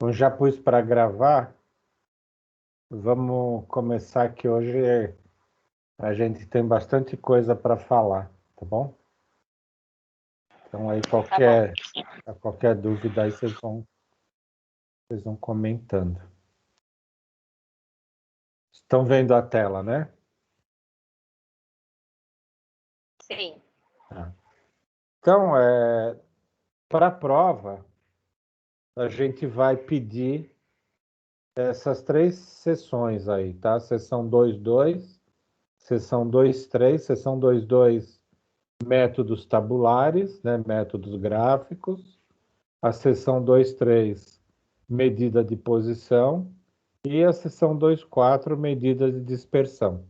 Eu já pus para gravar. Vamos começar que hoje a gente tem bastante coisa para falar, tá bom? Então aí qualquer dúvida aí vocês vão comentando. Estão vendo a tela, né? Sim. Então, para a prova, a gente vai pedir essas 3 sessões aí, tá? Sessão 2.2, sessão 2.3, sessão 2.2, métodos tabulares, né? Métodos gráficos. A sessão 2.3, medida de posição. E a sessão 2.4, medida de dispersão.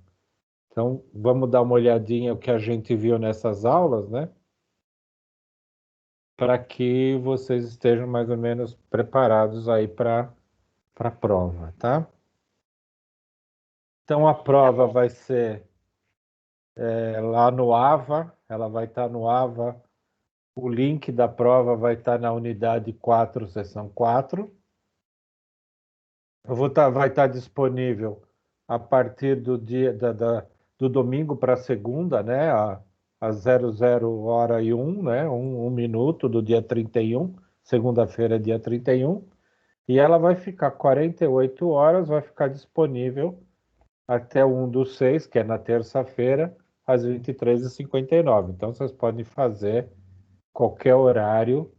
Então, vamos dar uma olhadinha o que a gente viu nessas aulas, né? Para que vocês estejam mais ou menos preparados aí para a prova, tá? Então, a prova vai ser lá no AVA, ela vai estar no AVA. O link da prova vai estar na unidade 4, seção 4. Vai estar disponível a partir do dia do domingo para segunda, né? Às 00h01, né? Um minuto do dia 31, segunda-feira, dia 31. E ela vai ficar 48 horas, vai ficar disponível até o 1/6, que é na terça-feira, às 23h59. Então, vocês podem fazer qualquer horário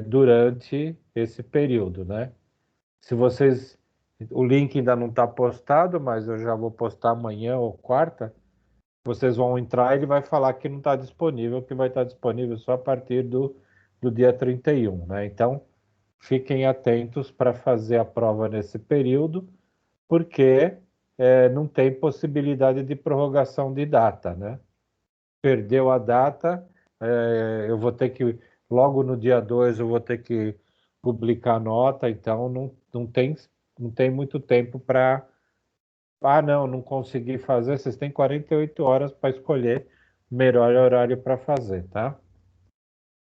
durante esse período, né? O link ainda não está postado, mas eu já vou postar amanhã ou quarta. Vocês vão entrar e ele vai falar que não está disponível, que vai estar disponível só a partir do dia 31, né? Então, fiquem atentos para fazer a prova nesse período, porque não tem possibilidade de prorrogação de data, né? Perdeu a data, eu vou ter que, logo no dia 2, eu vou ter que publicar nota, então não tem muito tempo para... não consegui fazer, vocês têm 48 horas para escolher o melhor horário para fazer, tá?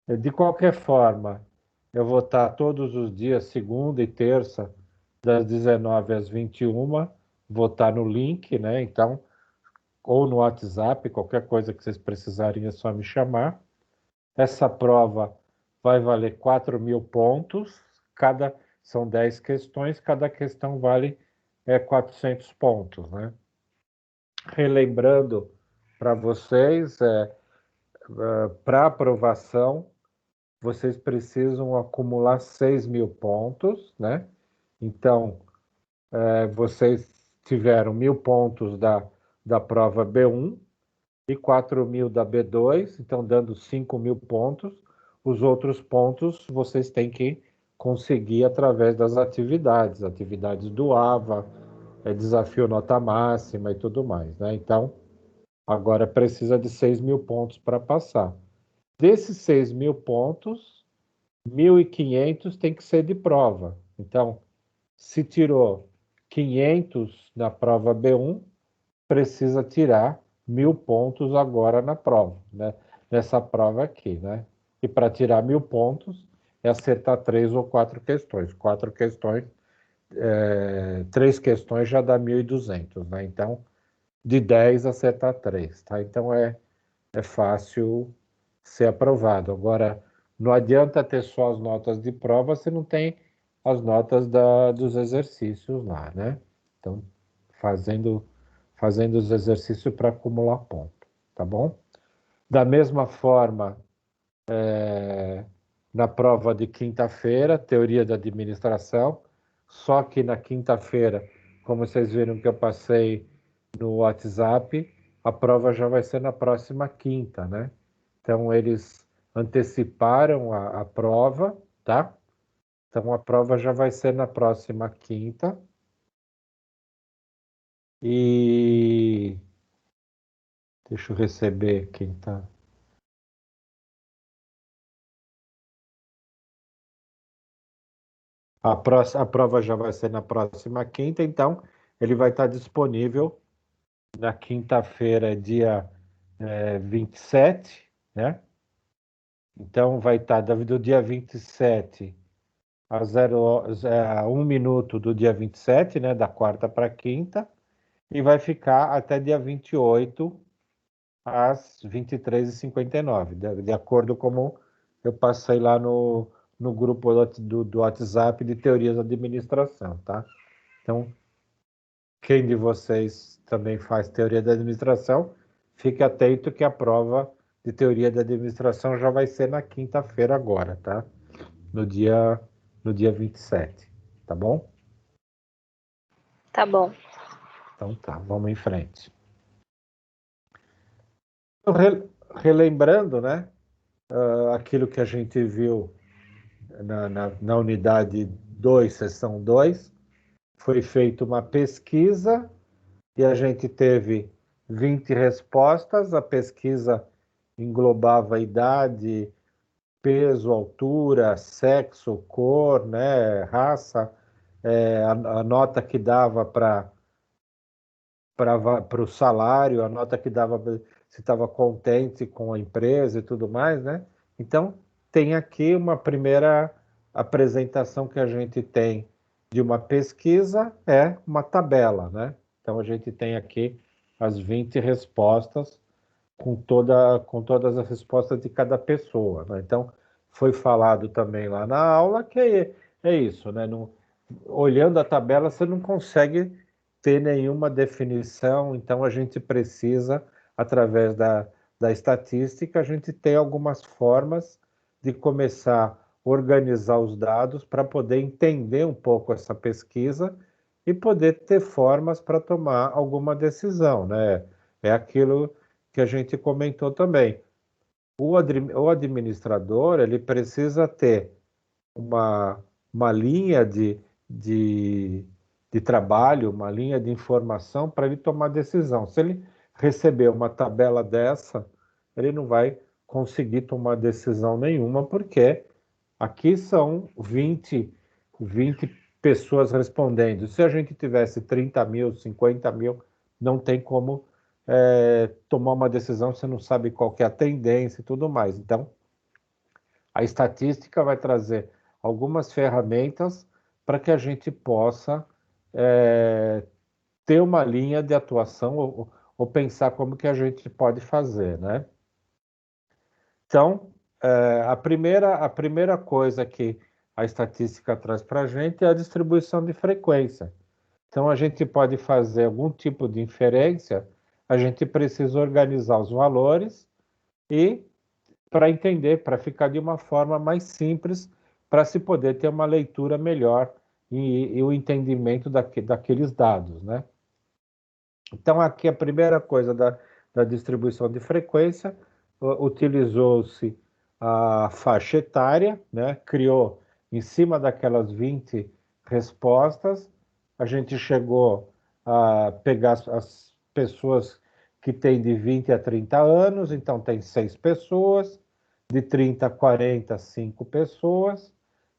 De qualquer forma, eu vou estar todos os dias, segunda e terça, das 19 às 21, vou estar no link, né? Então, ou no WhatsApp, qualquer coisa que vocês precisarem é só me chamar. Essa prova vai valer 4.000 pontos, são 10 questões, cada questão vale 400 pontos, né? Relembrando para vocês, para aprovação, vocês precisam acumular 6.000 pontos, né? Então, vocês tiveram 1.000 pontos da prova B1 e 4.000 da B2, então dando 5.000 pontos. Os outros pontos vocês têm que conseguir através das atividades do AVA, desafio nota máxima e tudo mais, né? Então, agora precisa de 6.000 pontos para passar. Desses 6.000 pontos, 1.500 tem que ser de prova. Então, se tirou 500 na prova B1, precisa tirar 1.000 pontos agora na prova, né? Nessa prova aqui, né? E para tirar 1.000 pontos, é acertar 3 ou 4 questões. 4 questões, 3 questões já dá 1.200, né? Então, de 10 acertar 3, tá? Então, é fácil ser aprovado. Agora, não adianta ter só as notas de prova se não tem as notas dos exercícios lá, né? Então, fazendo os exercícios para acumular ponto, tá bom? Da mesma forma, na prova de quinta-feira, teoria da administração, só que na quinta-feira, como vocês viram que eu passei no WhatsApp, a prova já vai ser na próxima quinta, né? Então, eles anteciparam a prova, tá? Então, a prova já vai ser na próxima quinta. E deixa eu receber quem tá. A prova já vai ser na próxima quinta, então ele vai estar disponível na quinta-feira, dia 27, né? Então vai estar do dia 27 a 1 minuto do dia 27, né, da quarta para quinta, e vai ficar até dia 28, às 23h59, de acordo com como eu passei lá no grupo do WhatsApp de teorias da administração, tá? Então, quem de vocês também faz teoria da administração, fique atento que a prova de teoria da administração já vai ser na quinta-feira agora, tá? No dia 27, tá bom? Tá bom. Então tá, vamos em frente. Relembrando, né, aquilo que a gente viu na unidade 2, seção 2, foi feita uma pesquisa e a gente teve 20 respostas. A pesquisa englobava idade, peso, altura, sexo, cor, né, raça, a nota que dava para o salário, a nota que dava se estava contente com a empresa e tudo mais, né? Então, tem aqui uma primeira apresentação que a gente tem de uma pesquisa, é uma tabela, né? Então, a gente tem aqui as 20 respostas com todas as respostas de cada pessoa, né? Então, foi falado também lá na aula que é isso, né? Olhando a tabela, você não consegue ter nenhuma definição, então a gente precisa, através da estatística, a gente tem algumas formas de começar a organizar os dados para poder entender um pouco essa pesquisa e poder ter formas para tomar alguma decisão, né? É aquilo que a gente comentou também. O administrador, ele precisa ter uma linha de, de trabalho, uma linha de informação para ele tomar decisão. Se ele receber uma tabela dessa, ele não vai conseguir tomar decisão nenhuma, porque aqui são 20 pessoas respondendo. Se a gente tivesse 30 mil, 50 mil, não tem como tomar uma decisão, você não sabe qual que é a tendência e tudo mais. Então, a estatística vai trazer algumas ferramentas para que a gente possa ter uma linha de atuação ou pensar como que a gente pode fazer, né? Então, a primeira coisa que a estatística traz para a gente é a distribuição de frequência. Então, a gente pode fazer algum tipo de inferência, a gente precisa organizar os valores e para entender, para ficar de uma forma mais simples, para se poder ter uma leitura melhor e o entendimento daqueles dados, né? Então, aqui a primeira coisa da distribuição de frequência, utilizou-se a faixa etária, né? Criou em cima daquelas 20 respostas, a gente chegou a pegar as pessoas que têm de 20 a 30 anos, então tem 6 pessoas, de 30 a 40, 5 pessoas,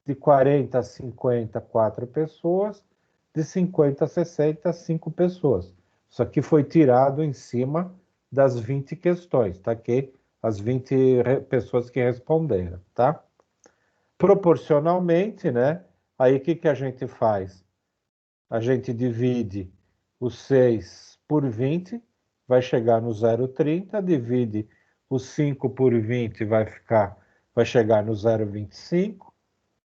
de 40 a 50, 4 pessoas, de 50 a 60, 5 pessoas. Isso aqui foi tirado em cima das 20 questões, tá? Que as 20 pessoas que responderam, tá? Proporcionalmente, né? Aí o que a gente faz? A gente divide os 6 por 20, vai chegar no 0,30, divide os 5 por 20, vai chegar no 0,25,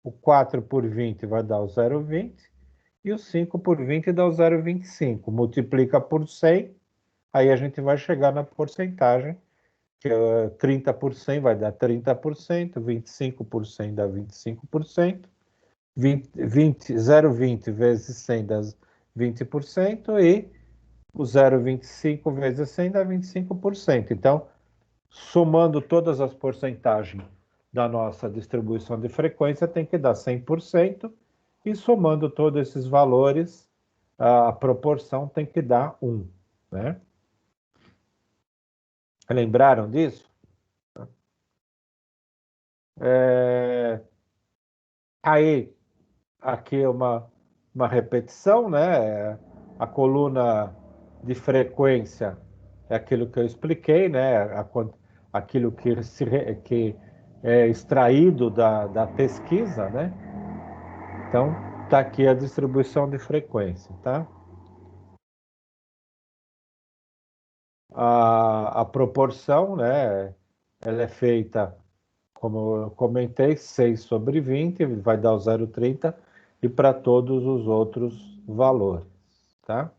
o 4 por 20 vai dar o 0,20, e o 5 por 20 dá o 0,25. Multiplica por 100, aí a gente vai chegar na porcentagem, que é 30 por 100 vai dar 30%, 25 por 100 dá 25%, 0,20 vezes 100 dá 20%, e o 0,25 vezes 100 dá 25%. Então, somando todas as porcentagens da nossa distribuição de frequência, tem que dar 100%, e somando todos esses valores, a proporção tem que dar 1, né? Lembraram disso? Aí, aqui é uma repetição, né? A coluna de frequência é aquilo que eu expliquei, né? Aquilo que é extraído da pesquisa, né? Então, está aqui a distribuição de frequência, tá? A proporção, né, ela é feita, como eu comentei, 6/20, vai dar o 0,30, e para todos os outros valores, tá?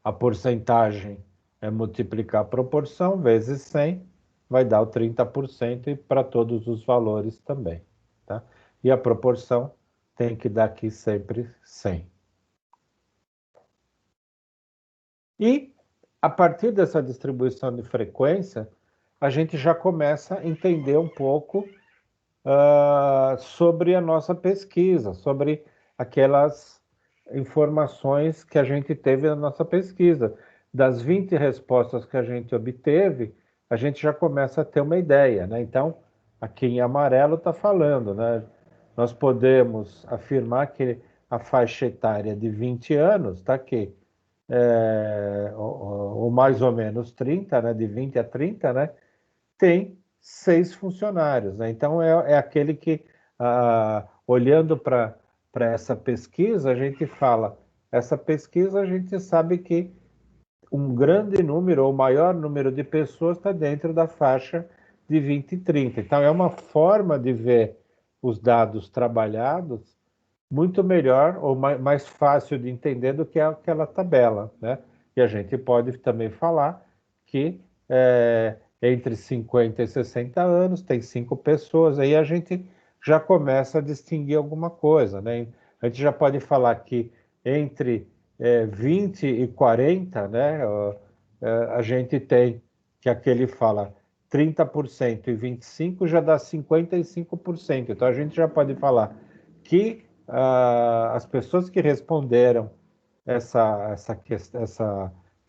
A porcentagem é multiplicar a proporção vezes 100, vai dar o 30%, e para todos os valores também, tá? E a proporção tem que dar aqui sempre 100. E, a partir dessa distribuição de frequência, a gente já começa a entender um pouco sobre a nossa pesquisa, sobre aquelas informações que a gente teve na nossa pesquisa. Das 20 respostas que a gente obteve, a gente já começa a ter uma ideia, né? Então, aqui em amarelo está falando, né? Nós podemos afirmar que a faixa etária de 20 anos, está aqui, ou mais ou menos 30, né? De 20 a 30, né? Tem 6 funcionários, né? Então, é aquele que, olhando para essa pesquisa, a gente fala, essa pesquisa a gente sabe que um grande número, ou maior número de pessoas está dentro da faixa de 20 e 30. Então, é uma forma de ver os dados trabalhados muito melhor, ou mais fácil de entender do que aquela tabela, né? E a gente pode também falar que entre 50 e 60 anos tem 5 pessoas, aí a gente já começa a distinguir alguma coisa, né? A gente já pode falar que entre 20 e 40, né, a gente tem que aquele fala 30% e 25% já dá 55%. Então a gente já pode falar que as pessoas que responderam essa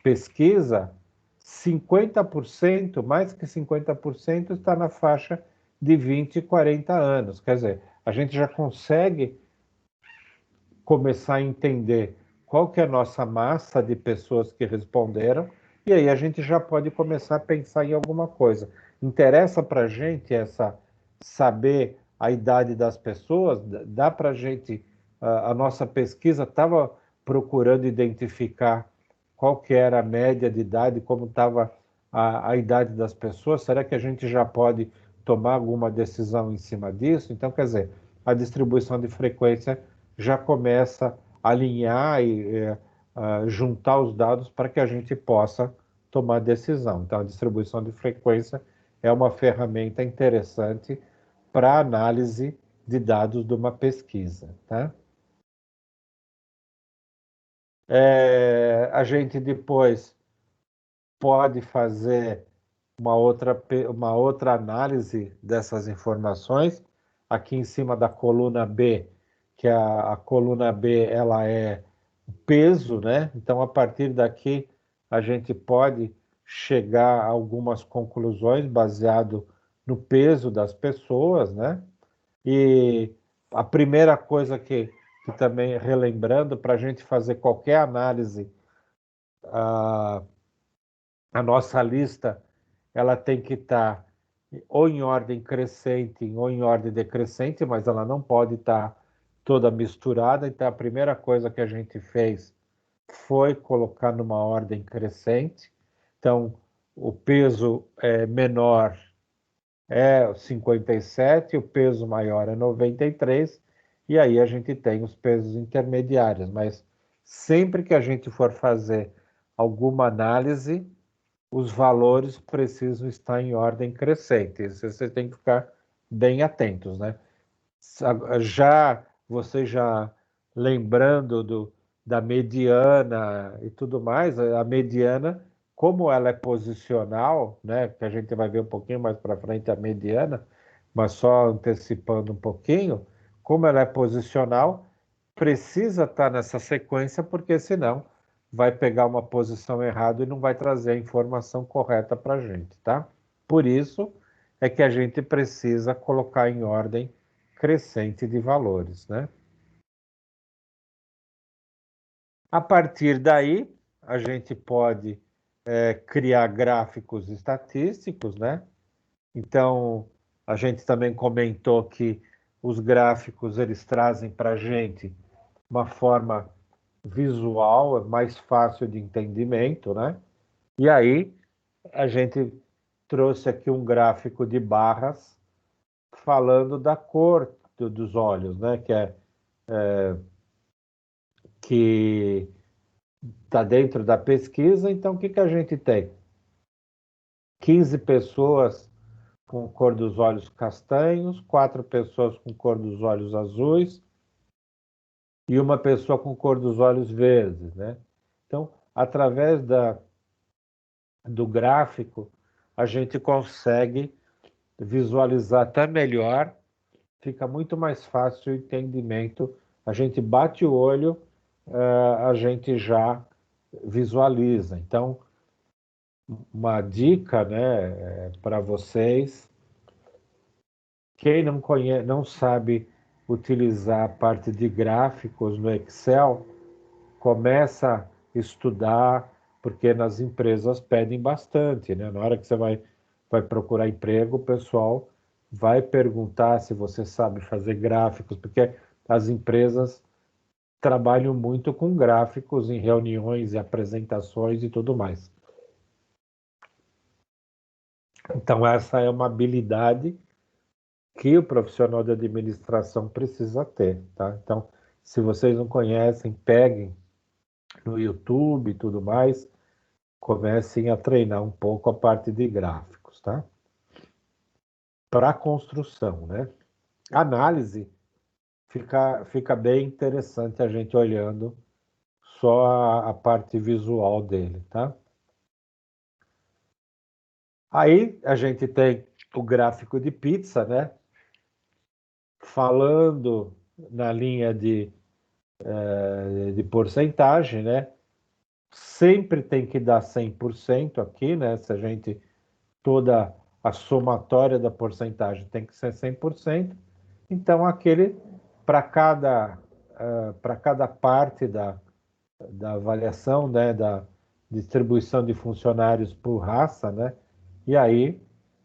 pesquisa, 50%, mais que 50%, está na faixa de 20 e 40 anos. Quer dizer, a gente já consegue começar a entender qual que é a nossa massa de pessoas que responderam, e aí a gente já pode começar a pensar em alguma coisa. Interessa para a gente saber a idade das pessoas? Dá para a gente, a nossa pesquisa estava procurando identificar qual que era a média de idade, como estava a idade das pessoas? Será que a gente já pode tomar alguma decisão em cima disso? Então, quer dizer, a distribuição de frequência já começa a alinhar e juntar os dados para que a gente possa tomar decisão. Então, a distribuição de frequência é uma ferramenta interessante para análise de dados de uma pesquisa, tá? A gente depois pode fazer uma outra análise dessas informações. Aqui em cima da coluna B, que a coluna B ela é peso, né? Então, a partir daqui, a gente pode chegar a algumas conclusões baseado no peso das pessoas, né? E a primeira coisa que também relembrando, para a gente fazer qualquer análise, a nossa lista ela tem que estar ou em ordem crescente ou em ordem decrescente, mas ela não pode estar toda misturada. Então, a primeira coisa que a gente fez foi colocar numa ordem crescente. Então, o peso menor é 57, o peso maior é 93, e aí a gente tem os pesos intermediários. Mas sempre que a gente for fazer alguma análise, os valores precisam estar em ordem crescente. Isso você tem que ficar bem atentos, né? Você já lembrando da mediana e tudo mais, a mediana, como ela é posicional, né? Que a gente vai ver um pouquinho mais para frente a mediana, mas só antecipando um pouquinho, como ela é posicional, precisa estar nessa sequência, porque senão vai pegar uma posição errada e não vai trazer a informação correta para a gente, tá? Por isso é que a gente precisa colocar em ordem crescente de valores, né? A partir daí, a gente pode criar gráficos estatísticos, né? Então, A gente também comentou que os gráficos eles trazem para a gente uma forma visual, mais fácil de entendimento, né? E aí a gente trouxe aqui um gráfico de barras falando da cor dos olhos, né? Que está dentro da pesquisa. Então, o que a gente tem? 15 pessoas com cor dos olhos castanhos, 4 pessoas com cor dos olhos azuis e uma pessoa com cor dos olhos verdes, né? Então, através do gráfico, a gente consegue visualizar até melhor, fica muito mais fácil o entendimento. A gente bate o olho, a gente já visualiza. Então, uma dica, né, para vocês, quem não conhece, não sabe utilizar a parte de gráficos no Excel, começa a estudar, porque nas empresas pedem bastante, né? Na hora que você vai procurar emprego, o pessoal vai perguntar se você sabe fazer gráficos, porque as empresas trabalham muito com gráficos em reuniões e apresentações e tudo mais. Então, essa é uma habilidade que o profissional de administração precisa ter, tá? Então, se vocês não conhecem, peguem no YouTube e tudo mais, comecem a treinar um pouco a parte de gráficos, tá? Para construção, né? Análise fica bem interessante a gente olhando só a parte visual dele, tá? Aí a gente tem o gráfico de pizza, né? Falando na linha de porcentagem, né? Sempre tem que dar 100% aqui, né? Se a gente, toda a somatória da porcentagem tem que ser 100%. Então, para cada parte da avaliação, né? Da distribuição de funcionários por raça, né? E aí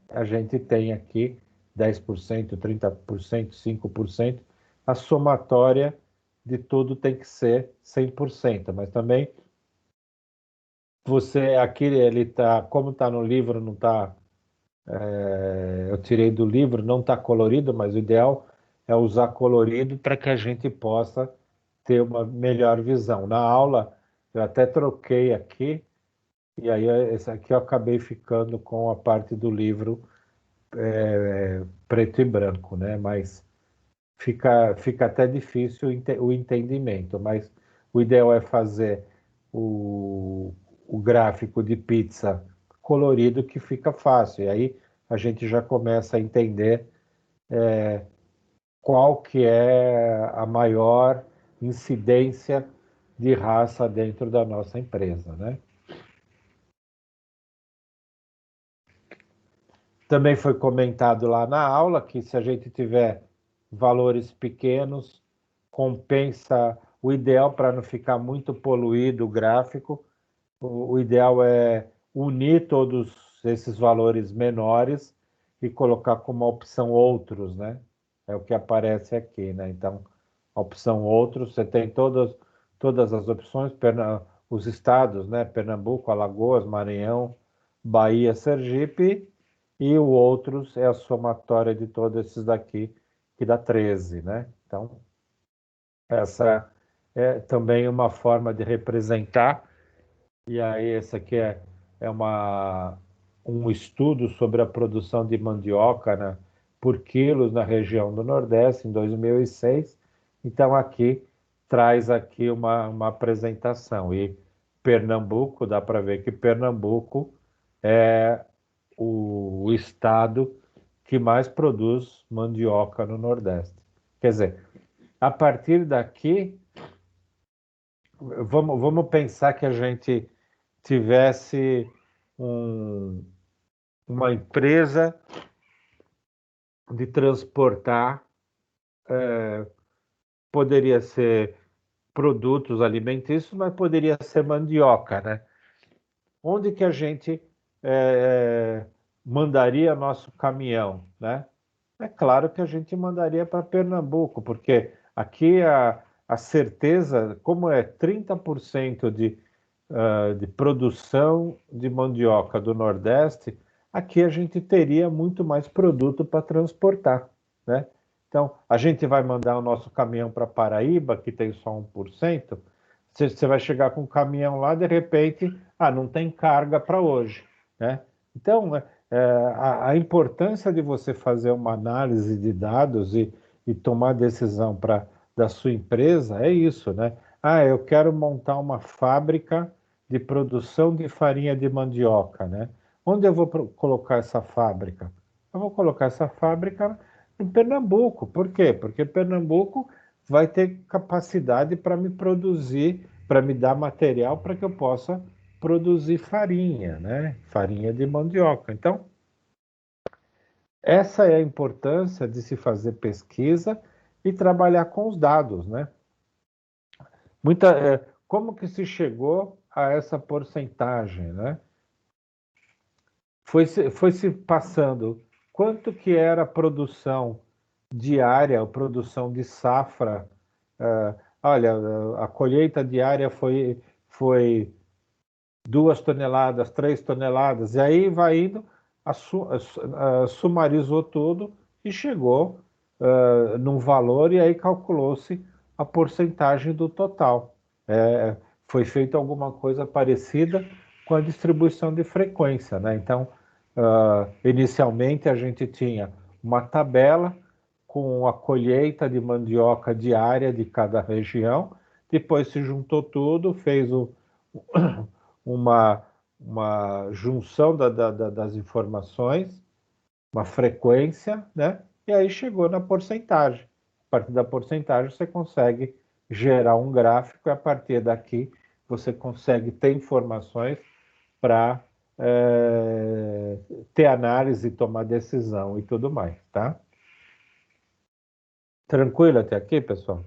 a gente tem aqui 10%, 30%, 5%. A somatória de tudo tem que ser 100%, mas também você aqui ele tá, como está no livro, não está, eu tirei do livro, não está colorido, mas o ideal é usar colorido para que a gente possa ter uma melhor visão. Na aula eu até troquei aqui, e aí esse aqui eu acabei ficando com a parte do livro preto e branco, né? Mas fica até difícil o entendimento, mas o ideal é fazer o gráfico de pizza colorido, que fica fácil. E aí a gente já começa a entender qual que é a maior incidência de raça dentro da nossa empresa, né? Também foi comentado lá na aula que se a gente tiver valores pequenos, compensa. O ideal, para não ficar muito poluído o gráfico, o ideal é unir todos esses valores menores e colocar como opção outros, né? É o que aparece aqui, né? Então, a opção outros, você tem todas as opções, os estados, né? Pernambuco, Alagoas, Maranhão, Bahia, Sergipe, e o outros é a somatória de todos esses daqui, que dá 13, né? Então, essa é também uma forma de representar. E aí, esse aqui é um estudo sobre a produção de mandioca, né, por quilos na região do Nordeste, em 2006. Então, aqui traz aqui uma apresentação. E Pernambuco, dá para ver que Pernambuco é o estado que mais produz mandioca no Nordeste. Quer dizer, a partir daqui, vamos pensar que a gente tivesse um, uma empresa de transportar, poderia ser produtos alimentícios, mas poderia ser mandioca, né? Onde que a gente mandaria nosso caminhão, né? É claro que a gente mandaria para Pernambuco, porque aqui a certeza, como é 30% de produção de mandioca do Nordeste, aqui a gente teria muito mais produto para transportar, né? Então, a gente vai mandar o nosso caminhão para Paraíba, que tem só 1%, você vai chegar com o caminhão lá, de repente, não tem carga para hoje, né? Então, a importância de você fazer uma análise de dados e tomar decisão da sua empresa é isso, né? Eu quero montar uma fábrica de produção de farinha de mandioca, né? Onde eu vou colocar essa fábrica? Eu vou colocar essa fábrica em Pernambuco. Por quê? Porque Pernambuco vai ter capacidade para me produzir, para me dar material para que eu possa produzir farinha, né? Farinha de mandioca. Então, essa é a importância de se fazer pesquisa e trabalhar com os dados, né? Como que se chegou a essa porcentagem, né? Foi se passando quanto que era a produção diária, a produção de safra. Olha, a colheita diária foi 2 toneladas, 3 toneladas, e aí vai indo, sumarizou tudo e chegou num valor, e aí calculou-se a porcentagem do total. Foi feita alguma coisa parecida com a distribuição de frequência, né? Então, inicialmente a gente tinha uma tabela com a colheita de mandioca diária de cada região, depois se juntou tudo, fez uma, uma junção das informações, uma frequência, né? E aí chegou na porcentagem. A partir da porcentagem você consegue gerar um gráfico, e a partir daqui você consegue ter informações para ter análise, tomar decisão e tudo mais, tá? Tranquilo até aqui, pessoal?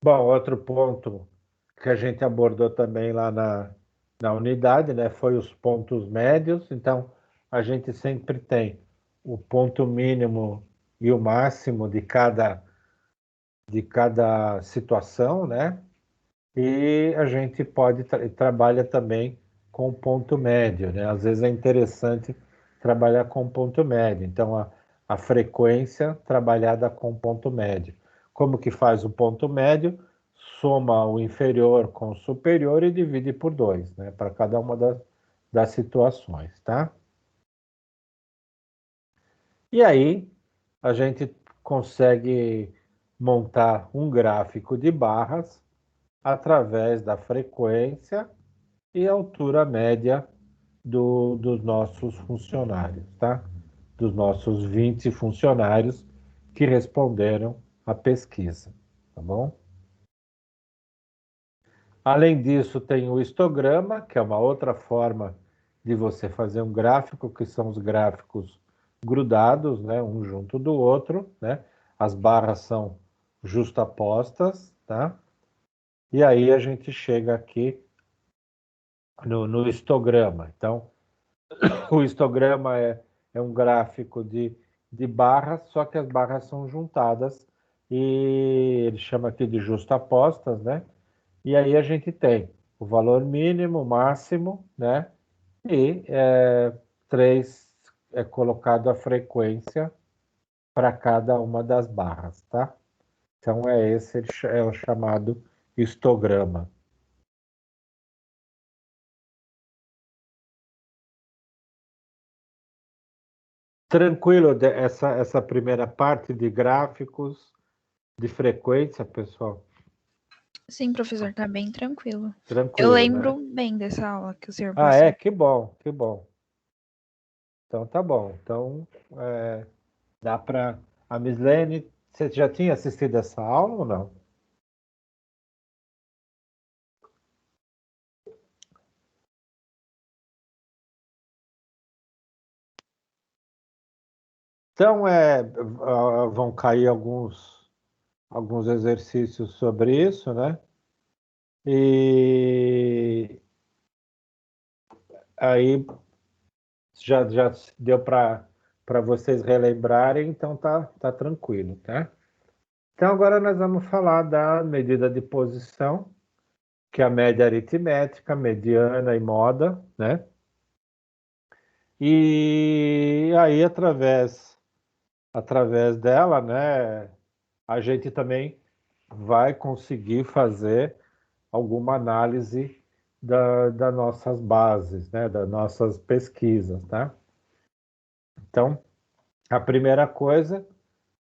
Bom, outro ponto que a gente abordou também lá na unidade, né, foi os pontos médios. Então, a gente sempre tem o ponto mínimo e o máximo de cada situação, né? E a gente trabalha também com o ponto médio, né? Às vezes é interessante trabalhar com ponto médio. Então, a frequência trabalhada com ponto médio. Como que faz o ponto médio? Soma o inferior com o superior e divide por 2, né? Para cada uma das situações, tá? E aí, a gente consegue montar um gráfico de barras através da frequência e altura média dos nossos funcionários, tá? Dos nossos 20 funcionários que responderam à pesquisa, tá bom? Além disso, tem o histograma, que é uma outra forma de você fazer um gráfico, que são os gráficos grudados, né, um junto do outro, né? As barras são justapostas, tá? E aí a gente chega aqui no histograma. Então, o histograma é um gráfico de barras, só que as barras são juntadas e ele chama aqui de justapostas, né? E aí a gente tem o valor mínimo, máximo, né? E é colocado a frequência para cada uma das barras, tá? Então é o chamado histograma. Tranquilo essa primeira parte de gráficos de frequência, pessoal? Sim, professor, tá bem tranquilo. Eu Tranquilo, lembro né? bem dessa aula que o senhor Ah, passou. que bom, que bom. Então tá bom. Então dá para a Mislene, você já tinha assistido essa aula ou não? Então, vão cair alguns exercícios sobre isso, né? E aí já deu para vocês relembrarem, então tá tranquilo, tá? Então agora nós vamos falar da medida de posição, que é a média aritmética, mediana e moda, né? E aí através dela, né, a gente também vai conseguir fazer alguma análise das nossas bases, né, das nossas pesquisas, tá? Então, a primeira coisa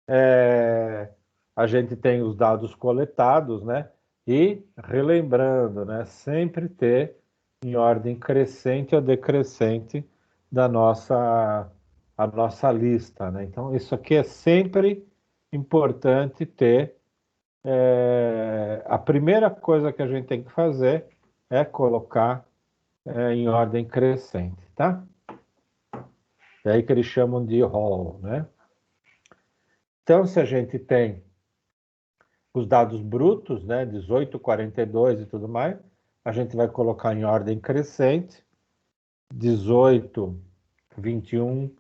é a gente tem os dados coletados, né? E relembrando, né, sempre ter em ordem crescente ou decrescente a nossa lista, né? Então, isso aqui é sempre importante ter. A primeira coisa que a gente tem que fazer é colocar em ordem crescente, tá? É aí que eles chamam de hall, né? Então, se a gente tem os dados brutos, né, 18, 42 e tudo mais, a gente vai colocar em ordem crescente, 18, 21,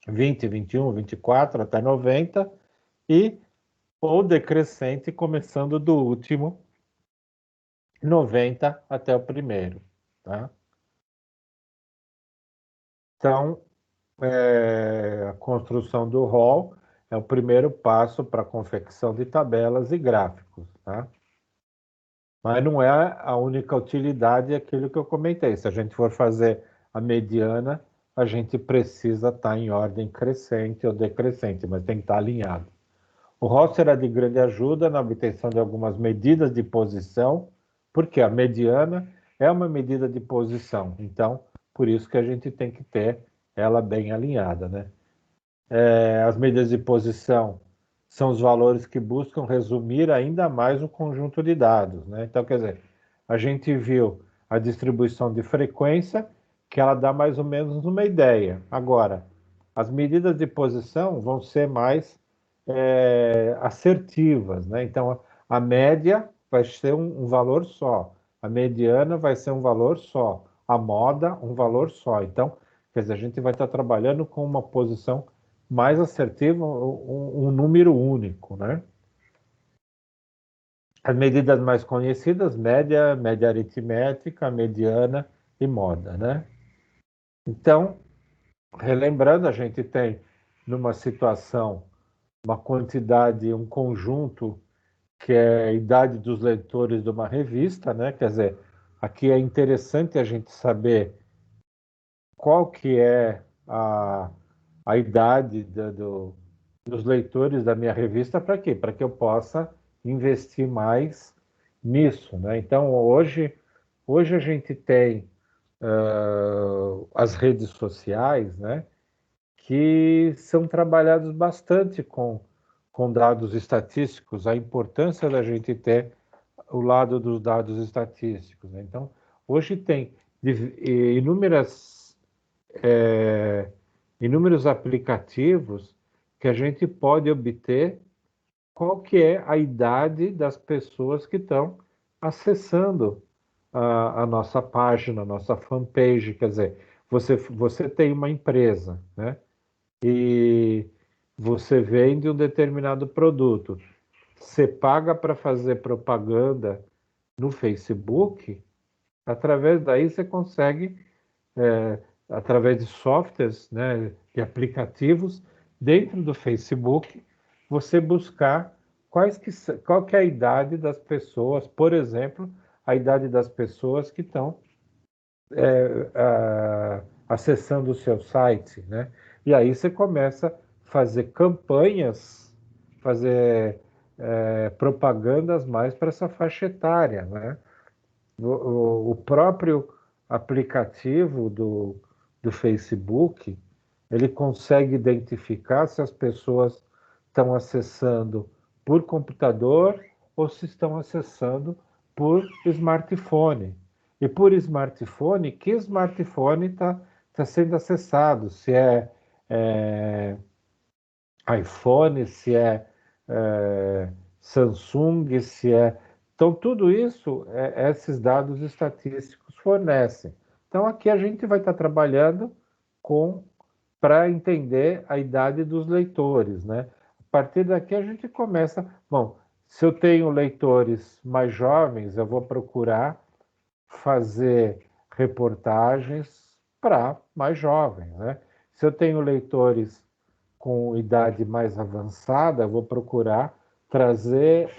20, 21, 24 até 90, e ou decrescente começando do último, 90 até o primeiro, tá? Então, a construção do rol é o primeiro passo para a confecção de tabelas e gráficos, tá? Mas não é a única utilidade, aquilo que eu comentei. Se a gente for fazer a mediana, a gente precisa estar em ordem crescente ou decrescente, mas tem que estar alinhado. O rol será de grande ajuda na obtenção de algumas medidas de posição, porque a mediana é uma medida de posição. Então, por isso que a gente tem que ter ela bem alinhada, né? As medidas de posição são os valores que buscam resumir ainda mais o conjunto de dados, né? Então, quer dizer, a gente viu a distribuição de frequência, que ela dá mais ou menos uma ideia. Agora, as medidas de posição vão ser mais assertivas, né? Então, a média vai ser um valor só, a mediana vai ser um valor só, a moda um valor só. Então, quer dizer, a gente vai estar trabalhando com uma posição mais assertiva, um número único, né? As medidas mais conhecidas, média, média aritmética, mediana e moda, né? Então, relembrando, a gente tem numa situação uma quantidade, um conjunto que é a idade dos leitores de uma revista, né? Quer dizer, aqui é interessante a gente saber qual que é a idade dos leitores da minha revista, para quê? Para que eu possa investir mais nisso, né? Então, hoje a gente tem as redes sociais, né? Que são trabalhados bastante com dados estatísticos, a importância da gente ter o lado dos dados estatísticos, né? Então, hoje tem inúmeras, inúmeros aplicativos que a gente pode obter qual que é a idade das pessoas que estão acessando a nossa página, a nossa fanpage. Quer dizer, você tem uma empresa, né? E você vende um determinado produto. Você paga para fazer propaganda no Facebook, através daí você consegue, através de softwares, né, de aplicativos, dentro do Facebook, você buscar qual que é a idade das pessoas, por exemplo, a idade das pessoas que estão acessando o seu site, né? E aí você começa a fazer campanhas, fazer propagandas mais para essa faixa etária, né? O próprio aplicativo do Facebook, ele consegue identificar se as pessoas estão acessando por computador ou se estão acessando por smartphone. E por smartphone, que smartphone está sendo acessado? Se é iPhone, se é, Samsung, se é... Então, tudo isso, esses dados estatísticos fornecem. Então, aqui a gente vai estar trabalhando para entender a idade dos leitores, né? A partir daqui a gente começa... Bom, se eu tenho leitores mais jovens, eu vou procurar fazer reportagens para mais jovens, né? Se eu tenho leitores com idade mais avançada, eu vou procurar trazer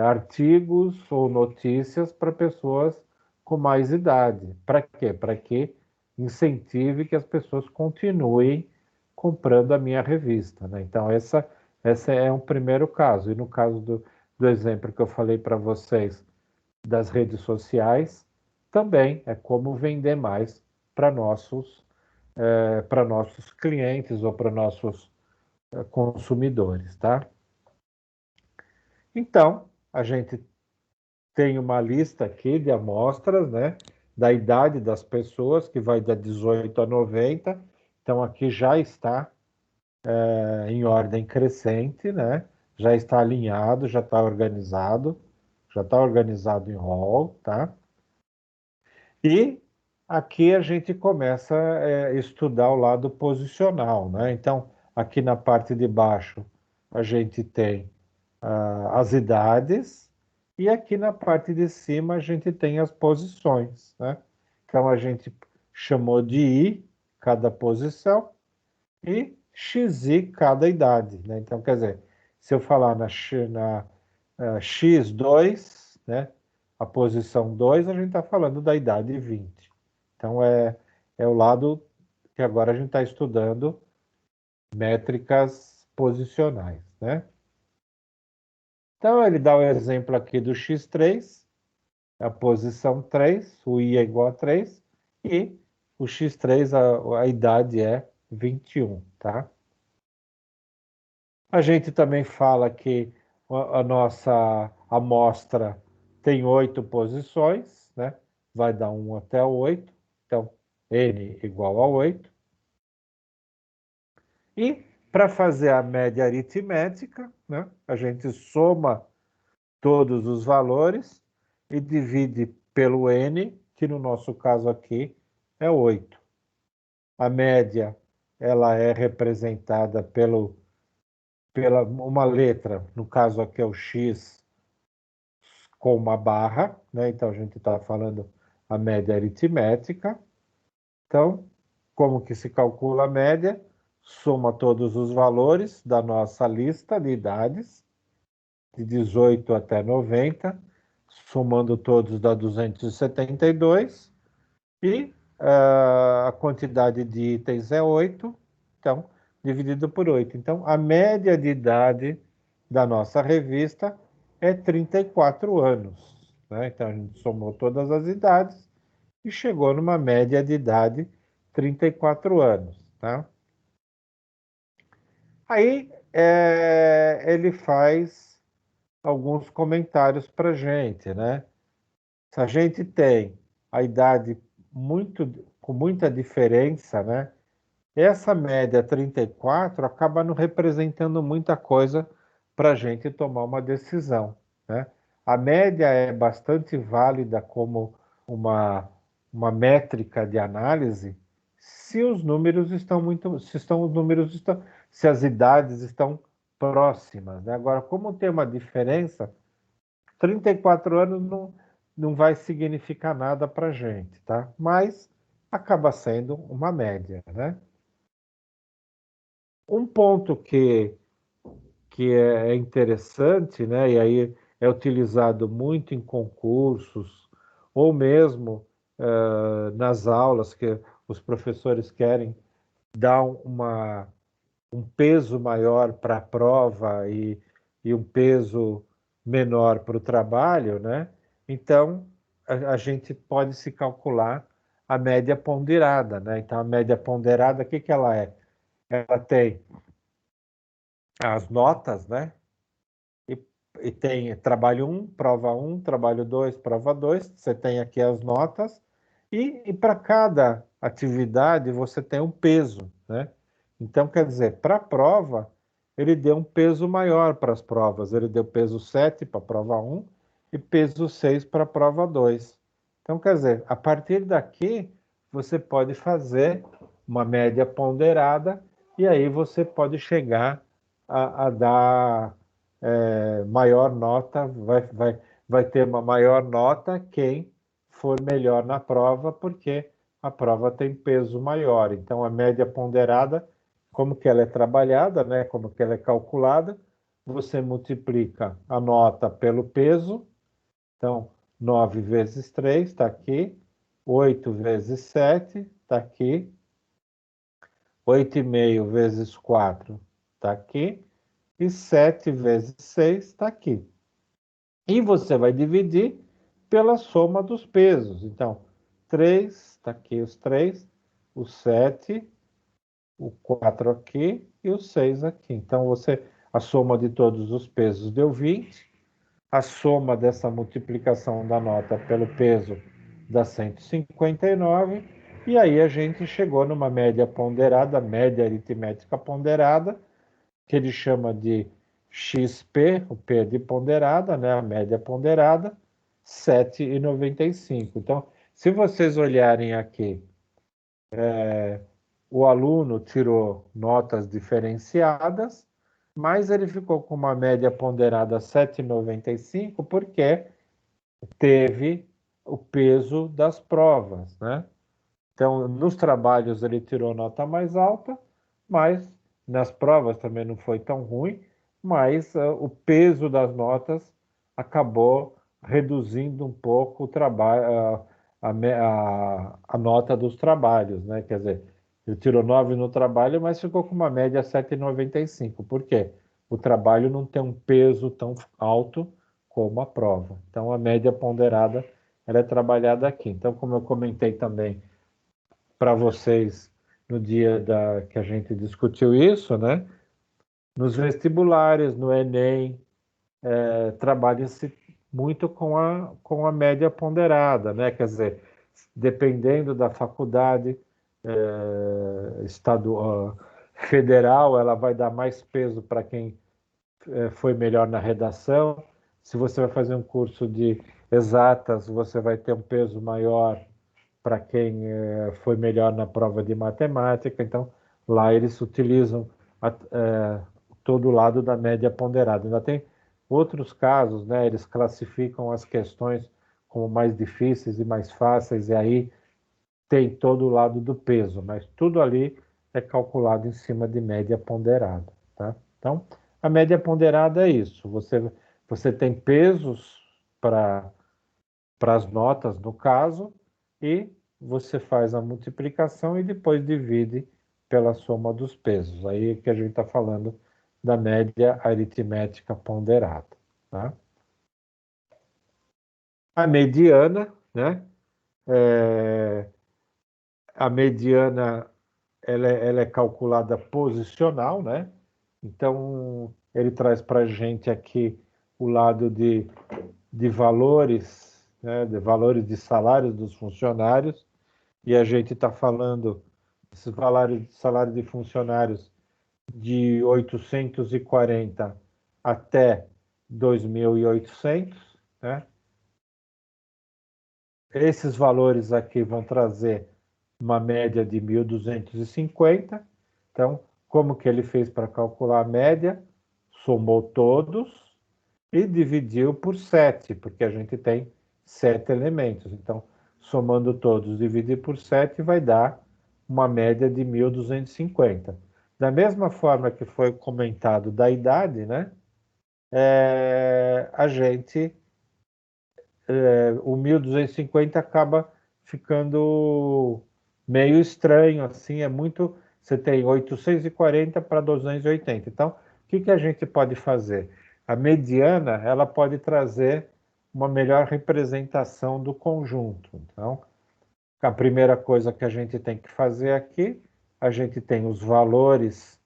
artigos ou notícias para pessoas com mais idade. Para quê? Para que incentive que as pessoas continuem comprando a minha revista, né? Então, essa é um primeiro caso. E no caso do exemplo que eu falei para vocês das redes sociais, também é como vender mais para nossos clientes ou para nossos consumidores, tá? Então, a gente tem uma lista aqui de amostras, né, da idade das pessoas, que vai da 18 a 90. Então, aqui já está em ordem crescente, né? Já está alinhado, já está organizado em rol, tá? E aqui a gente começa a estudar o lado posicional, né? Então, aqui na parte de baixo, a gente tem as idades, e aqui na parte de cima a gente tem as posições, né? Então, a gente chamou de I cada posição e XI cada idade, né? Então, quer dizer, se eu falar na X2, né? A posição 2, a gente está falando da idade 20. Então, é o lado que agora a gente está estudando métricas posicionais, né? Então, ele dá o exemplo aqui do X3, a posição 3, o I é igual a 3, e o X3, a idade é 21, tá? A gente também fala que a nossa amostra tem 8 posições, né? Vai dar 1 até 8, então N igual a 8. E para fazer a média aritmética, né? A gente soma todos os valores e divide pelo N, que no nosso caso aqui é 8. A média, ela é representada pela uma letra, no caso aqui é o X, com uma barra, né? Então a gente está falando a média aritmética. Então, como que se calcula a média? Soma todos os valores da nossa lista de idades, de 18 até 90, somando todos dá 272, e a quantidade de itens é 8, então, dividido por 8. Então, a média de idade da nossa revista é 34 anos, né? Então, a gente somou todas as idades e chegou numa média de idade 34 anos, tá? Aí, ele faz alguns comentários para a gente, né? Se a gente tem a idade com muita diferença, né? Essa média 34 acaba não representando muita coisa para a gente tomar uma decisão, né? A média é bastante válida como uma métrica de análise se os números estão se as idades estão próximas, né? Agora, como tem uma diferença, 34 anos não vai significar nada para a gente, tá? Mas acaba sendo uma média, né? Um ponto que é interessante, né? E aí é utilizado muito em concursos, ou mesmo nas aulas que os professores querem dar um peso maior para a prova e um peso menor para o trabalho, né? Então, a gente pode se calcular a média ponderada, né? Então, a média ponderada, o que ela é? Ela tem as notas, né? E tem trabalho 1, prova 1, trabalho 2, prova 2. Você tem aqui as notas. E para cada atividade, você tem um peso, né? Então, quer dizer, para a prova, ele deu um peso maior para as provas. Ele deu peso 7 para a prova 1 e peso 6 para a prova 2. Então, quer dizer, a partir daqui, você pode fazer uma média ponderada e aí você pode chegar a dar maior nota, vai ter uma maior nota quem for melhor na prova, porque a prova tem peso maior. Então, a média ponderada, como que ela é trabalhada, né? Como que ela é calculada, você multiplica a nota pelo peso. Então, 9 vezes 3 está aqui, 8 vezes 7 está aqui, 8,5 vezes 4 está aqui, e 7 vezes 6 está aqui. E você vai dividir pela soma dos pesos. Então, 3, está aqui os 3, o 7, o 4 aqui e o 6 aqui. Então, a soma de todos os pesos deu 20. A soma dessa multiplicação da nota pelo peso dá 159. E aí a gente chegou numa média ponderada, média aritmética ponderada, que ele chama de XP, o P de ponderada, né, a média ponderada, 7,95. Então, se vocês olharem aqui, o aluno tirou notas diferenciadas, mas ele ficou com uma média ponderada 7,95 porque teve o peso das provas, né? Então, nos trabalhos ele tirou nota mais alta, mas nas provas também não foi tão ruim, mas o peso das notas acabou reduzindo um pouco o trabalho, a nota dos trabalhos, né? Quer dizer, ele tirou 9 no trabalho, mas ficou com uma média 7,95. Por quê? O trabalho não tem um peso tão alto como a prova. Então, a média ponderada ela é trabalhada aqui. Então, como eu comentei também para vocês no dia que a gente discutiu isso, né? Nos vestibulares, no Enem, trabalha-se muito com a média ponderada, né? Quer dizer, dependendo da faculdade federal, ela vai dar mais peso para quem foi melhor na redação. Se você vai fazer um curso de exatas, você vai ter um peso maior para quem foi melhor na prova de matemática. Então, lá eles utilizam todo o lado da média ponderada. Ainda tem outros casos, né? Eles classificam as questões como mais difíceis e mais fáceis, e aí tem todo o lado do peso, mas tudo ali é calculado em cima de média ponderada, tá? Então, a média ponderada é isso. Você tem pesos para as notas, no caso, e você faz a multiplicação e depois divide pela soma dos pesos. Aí que a gente está falando da média aritmética ponderada. Tá? A mediana, né? A mediana ela é calculada posicional, né? Então, ele traz para a gente aqui o lado de valores, né? De valores de salários dos funcionários, e a gente está falando esses salários de funcionários de 840 até 2.800, né? Esses valores aqui vão trazer uma média de 1.250. Então, como que ele fez para calcular a média? Somou todos e dividiu por 7, porque a gente tem 7 elementos. Então, somando todos, dividir por 7 vai dar uma média de 1.250. Da mesma forma que foi comentado da idade, né? A gente, o 1.250 acaba ficando meio estranho, assim, você tem 840 para 280. Então, o que a gente pode fazer? A mediana, ela pode trazer uma melhor representação do conjunto. Então, a primeira coisa que a gente tem que fazer aqui, a gente tem os valores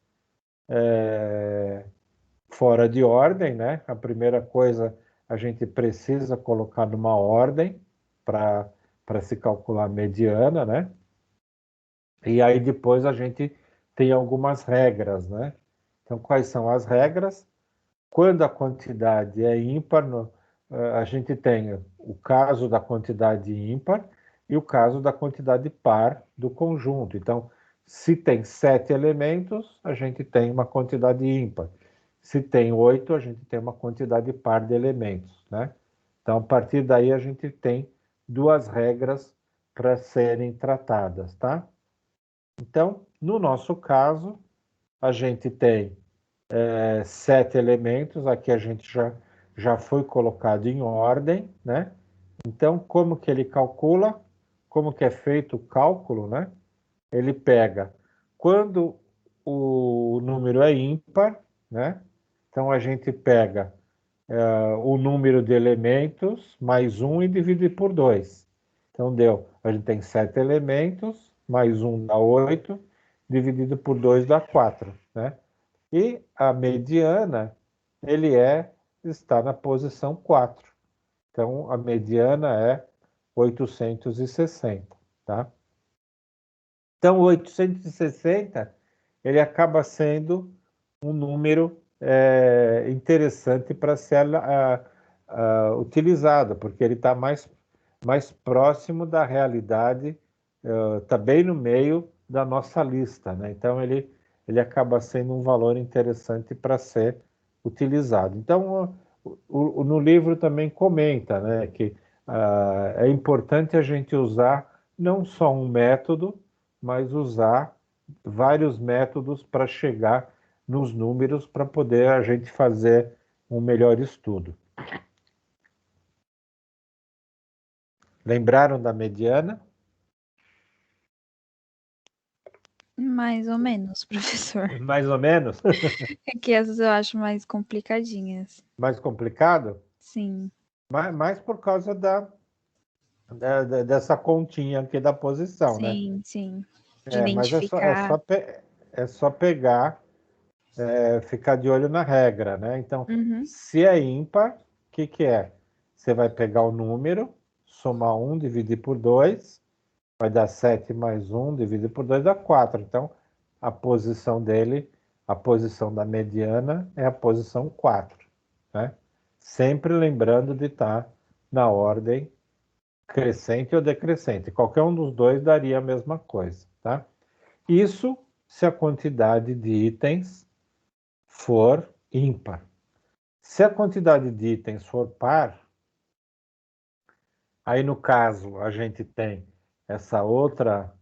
fora de ordem, né? A primeira coisa, a gente precisa colocar numa ordem para se calcular a mediana, né? E aí depois a gente tem algumas regras, né? Então, quais são as regras? Quando a quantidade é ímpar, a gente tem o caso da quantidade ímpar e o caso da quantidade par do conjunto. Então, se tem 7 elementos, a gente tem uma quantidade ímpar. Se tem 8, a gente tem uma quantidade par de elementos, né? Então, a partir daí, a gente tem duas regras para serem tratadas, tá? Então, no nosso caso, a gente tem 7 elementos, aqui a gente já foi colocado em ordem, né? Então, como que ele calcula? Como que é feito o cálculo, né? Ele pega quando o número é ímpar, né? Então, a gente pega o número de elementos mais 1 e divide por 2. Então, a gente tem 7 elementos, mais 1 dá 8, dividido por 2 dá 4, né? E a mediana, está na posição 4. Então, a mediana é 860, tá? Então, 860, ele acaba sendo um número interessante para ser utilizado, porque ele está mais próximo da realidade, está bem no meio da nossa lista, né? Então, ele acaba sendo um valor interessante para ser utilizado. Então, no livro também comenta, né, que é importante a gente usar não só um método, mas usar vários métodos para chegar nos números para poder a gente fazer um melhor estudo. Lembraram da mediana? Mais ou menos, professor. Mais ou menos? É que essas eu acho mais complicadinhas. Mais complicado? Sim. Mais por causa dessa continha aqui da posição, né? Sim, sim. De Mas identificar. é só pegar, ficar de olho na regra, né? Então, Uhum. se é ímpar, o que é? Você vai pegar o número, somar 1, dividir por 2, vai dar 7 mais 1, dividir por 2 dá 4. Então, a posição dele, a posição da mediana é a posição 4, né? Sempre lembrando de estar na ordem crescente ou decrescente. Qualquer um dos dois daria a mesma coisa, tá? Isso se a quantidade de itens for ímpar. Se a quantidade de itens for par, aí no caso a gente tem essa outra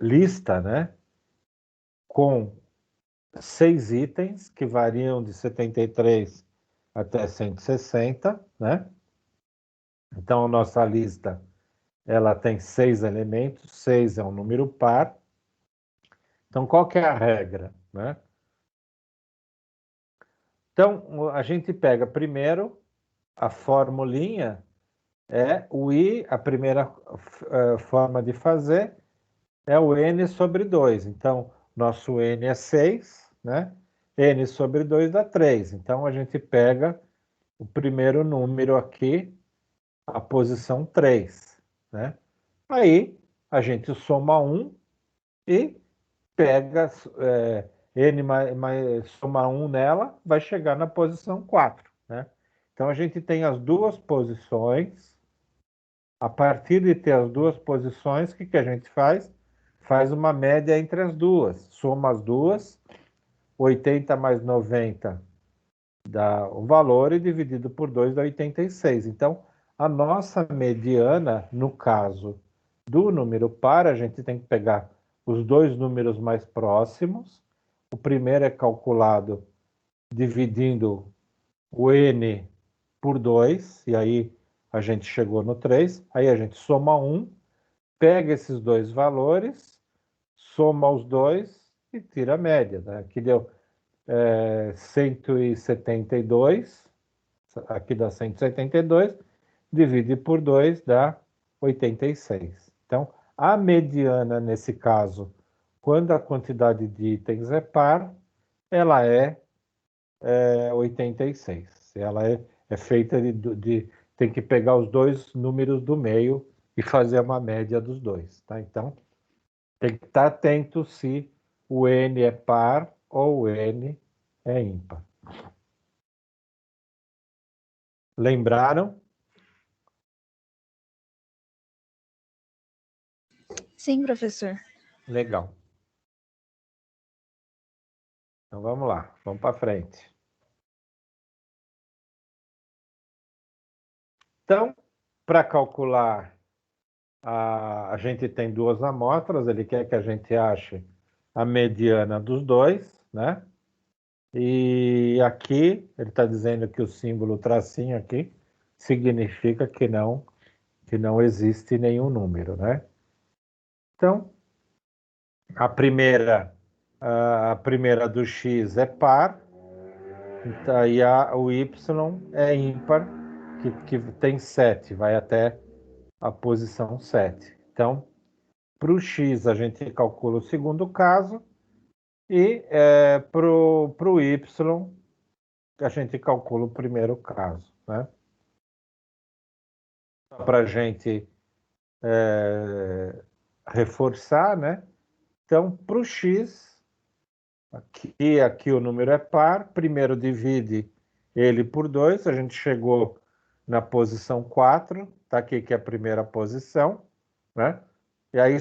lista, né? Com 6 itens que variam de 73 até 160, né? Então a nossa lista ela tem 6 elementos, 6 é um número par. Então qual que é a regra, né? Então a gente pega primeiro a formulinha o i, a primeira forma de fazer é o n sobre 2. Então, nosso n é 6, né? N sobre 2 dá 3. Então, a gente pega o primeiro número aqui, a posição 3, né? Aí, a gente soma 1 e pega n soma 1 nela, vai chegar na posição 4, né? Então, a gente tem as duas posições. A partir de ter as duas posições, o que a gente faz? Faz uma média entre as duas. Soma as duas, 80 mais 90 dá o valor e dividido por 2 dá 86. Então, a nossa mediana, no caso do número par, a gente tem que pegar os dois números mais próximos. O primeiro é calculado dividindo o n por 2, e aí a gente chegou no 3. Aí a gente soma 1, pega esses dois valores, soma os dois e tira a média, né? Aqui deu 172, aqui dá 172, divide por 2 dá 86. Então, a mediana, nesse caso, quando a quantidade de itens é par, ela é 86. Ela é feita tem que pegar os dois números do meio e fazer uma média dos dois, tá? Então, Tem que estar atento se o N é par ou o N é ímpar. Lembraram? Sim, professor. Legal. Então vamos lá, vamos para frente. Então, para calcular, a gente tem duas amostras, ele quer que a gente ache a mediana dos dois, né? E aqui, ele está dizendo que o símbolo tracinho aqui significa que não existe nenhum número, né? Então, a primeira do x é par, então, aí o y é ímpar, que tem 7, vai até a posição 7. Então, para o x, a gente calcula o segundo caso, e para o y, a gente calcula o primeiro caso, né? Para a gente reforçar, né? Então, para o x, aqui o número é par, primeiro divide ele por 2, a gente chegou na posição 4, tá aqui que é a primeira posição, né? E aí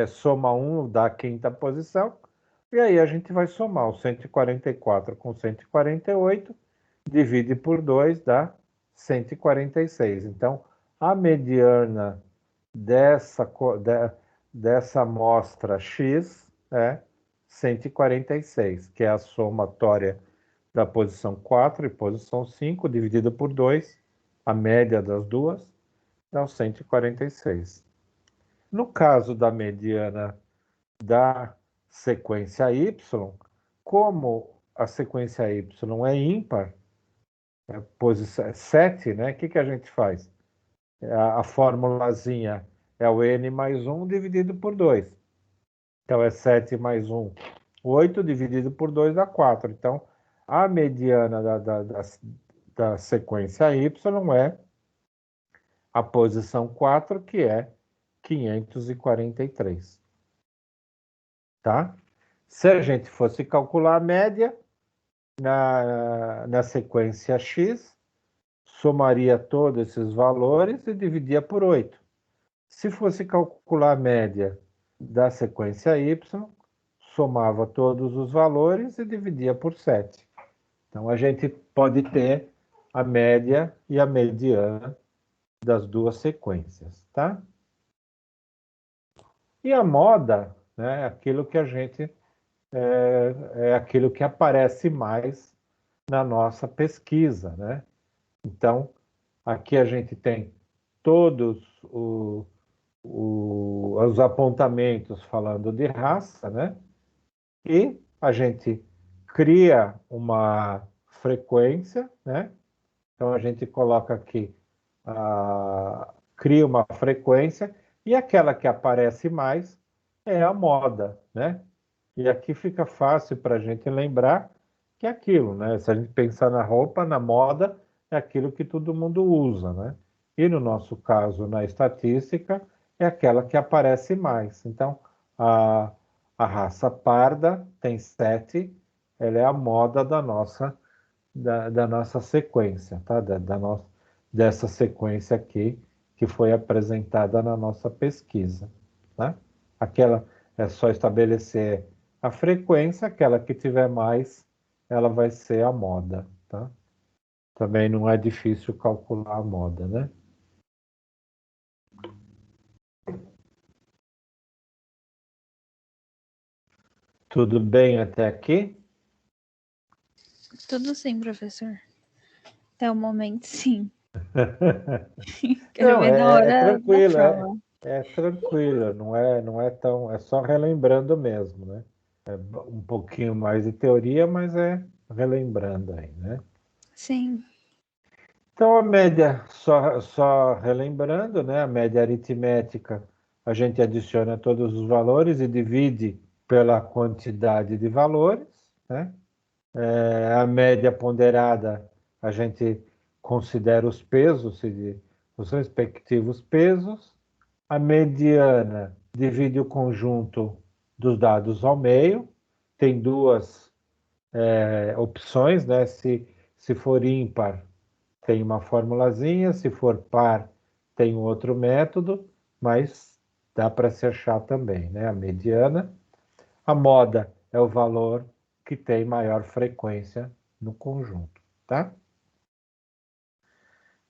soma 1 dá a quinta posição, e aí a gente vai somar o 144 com 148, divide por 2 dá 146. Então, a mediana dessa amostra X é 146, que é a somatória da posição 4 e posição 5, dividida por 2, a média das duas, dá o 146. No caso da mediana da sequência Y, como a sequência Y é ímpar, posição 7, né? O que a gente faz? A formulazinha é o n mais 1 dividido por 2. Então, é 7 mais 1, 8 dividido por 2 dá 4. Então, a mediana da sequência Y é a posição 4, que é 543. Tá? Se a gente fosse calcular a média na sequência X, somaria todos esses valores e dividia por 8. Se fosse calcular a média da sequência Y, somava todos os valores e dividia por 7. Então, a gente pode ter a média e a mediana das duas sequências, tá? E a moda, né, aquilo que a gente é aquilo que aparece mais na nossa pesquisa, né? Então, aqui a gente tem todos os apontamentos falando de raça, né? E a gente cria uma frequência, né? Então a gente coloca aqui, cria uma frequência, e aquela que aparece mais é a moda, né? E aqui fica fácil para a gente lembrar que é aquilo, né? Se a gente pensar na roupa, na moda, é aquilo que todo mundo usa, né? E no nosso caso, na estatística, é aquela que aparece mais. Então, a raça parda tem 7, ela é a moda da nossa sequência, tá? Dessa sequência aqui que foi apresentada na nossa pesquisa, tá? Aquela é só estabelecer a frequência, aquela que tiver mais, ela vai ser a moda, tá? Também não é difícil calcular a moda, né? Tudo bem até aqui? Tudo sim, professor. Até o momento, sim. Quero Não, ver na hora da tranquilo, prova. é tranquilo, não é tão, é só relembrando mesmo, né? É um pouquinho mais de teoria, mas é relembrando aí, né? Sim. Então, a média, só relembrando, né? A média aritmética, a gente adiciona todos os valores e divide pela quantidade de valores, né? A média ponderada, a gente considera os pesos, os respectivos pesos. A mediana, divide o conjunto dos dados ao meio, tem duas opções, né? Se for ímpar, tem uma formulazinha, se for par, tem outro método, mas dá para se achar também, né? A mediana. A moda é o valor que tem maior frequência no conjunto, tá?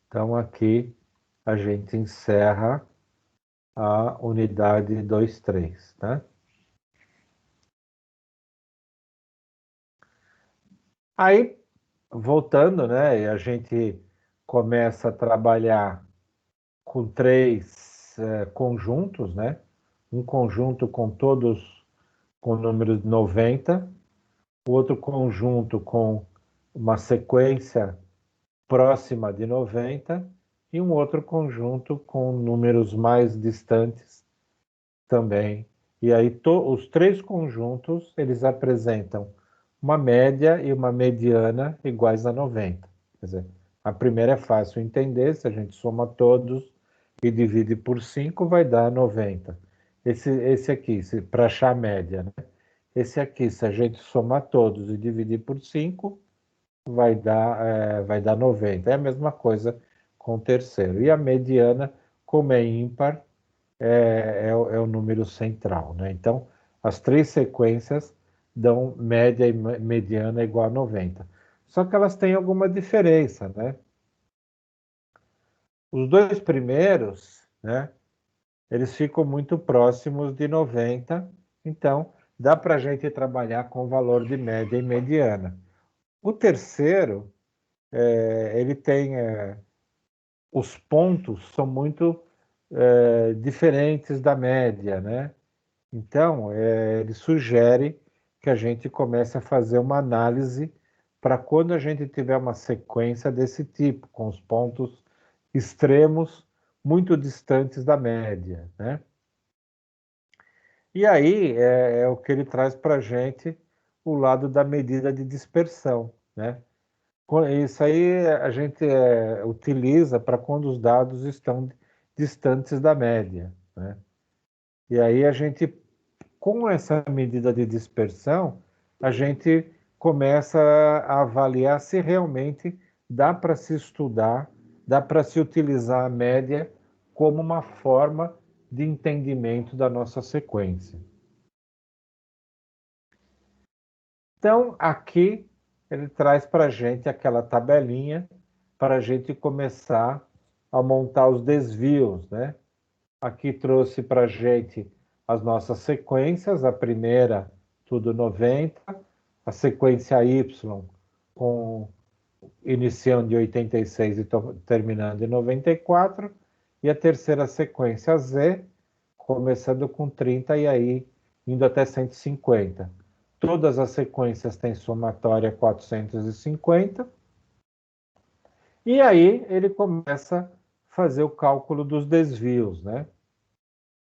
Então, aqui a gente encerra a unidade 2.3, tá? Aí, voltando, né, e a gente começa a trabalhar com três conjuntos, né? Um conjunto com todos com números 90, o outro conjunto com uma sequência próxima de 90 e um outro conjunto com números mais distantes também. E aí os três conjuntos, eles apresentam uma média e uma mediana iguais a 90. Quer dizer, a primeira é fácil entender, se a gente soma todos e divide por 5, vai dar 90. Esse aqui, para achar a média, né? Esse aqui, se a gente somar todos e dividir por 5, vai dar 90. É a mesma coisa com o terceiro. E a mediana, como é ímpar, é o número central, né? Então, as três sequências dão média e mediana igual a 90. Só que elas têm alguma diferença, né? Os dois primeiros, né? Eles ficam muito próximos de 90, então dá para a gente trabalhar com o valor de média e mediana. O terceiro, ele tem os pontos são muito diferentes da média, né? Então, ele sugere que a gente comece a fazer uma análise para quando a gente tiver uma sequência desse tipo, com os pontos extremos muito distantes da média, né? E aí é o que ele traz para a gente o lado da medida de dispersão, né? Isso aí a gente utiliza para quando os dados estão distantes da média, né? E aí a gente, com essa medida de dispersão, a gente começa a avaliar se realmente dá para se estudar, dá para se utilizar a média como uma forma de entendimento da nossa sequência. Então, aqui ele traz para a gente aquela tabelinha para a gente começar a montar os desvios, né? Aqui trouxe para a gente as nossas sequências, a primeira, tudo 90, a sequência Y, com iniciando em 86 e terminando em 94, e a terceira sequência Z, começando com 30 e aí indo até 150. Todas as sequências têm somatória 450. E aí ele começa a fazer o cálculo dos desvios, né?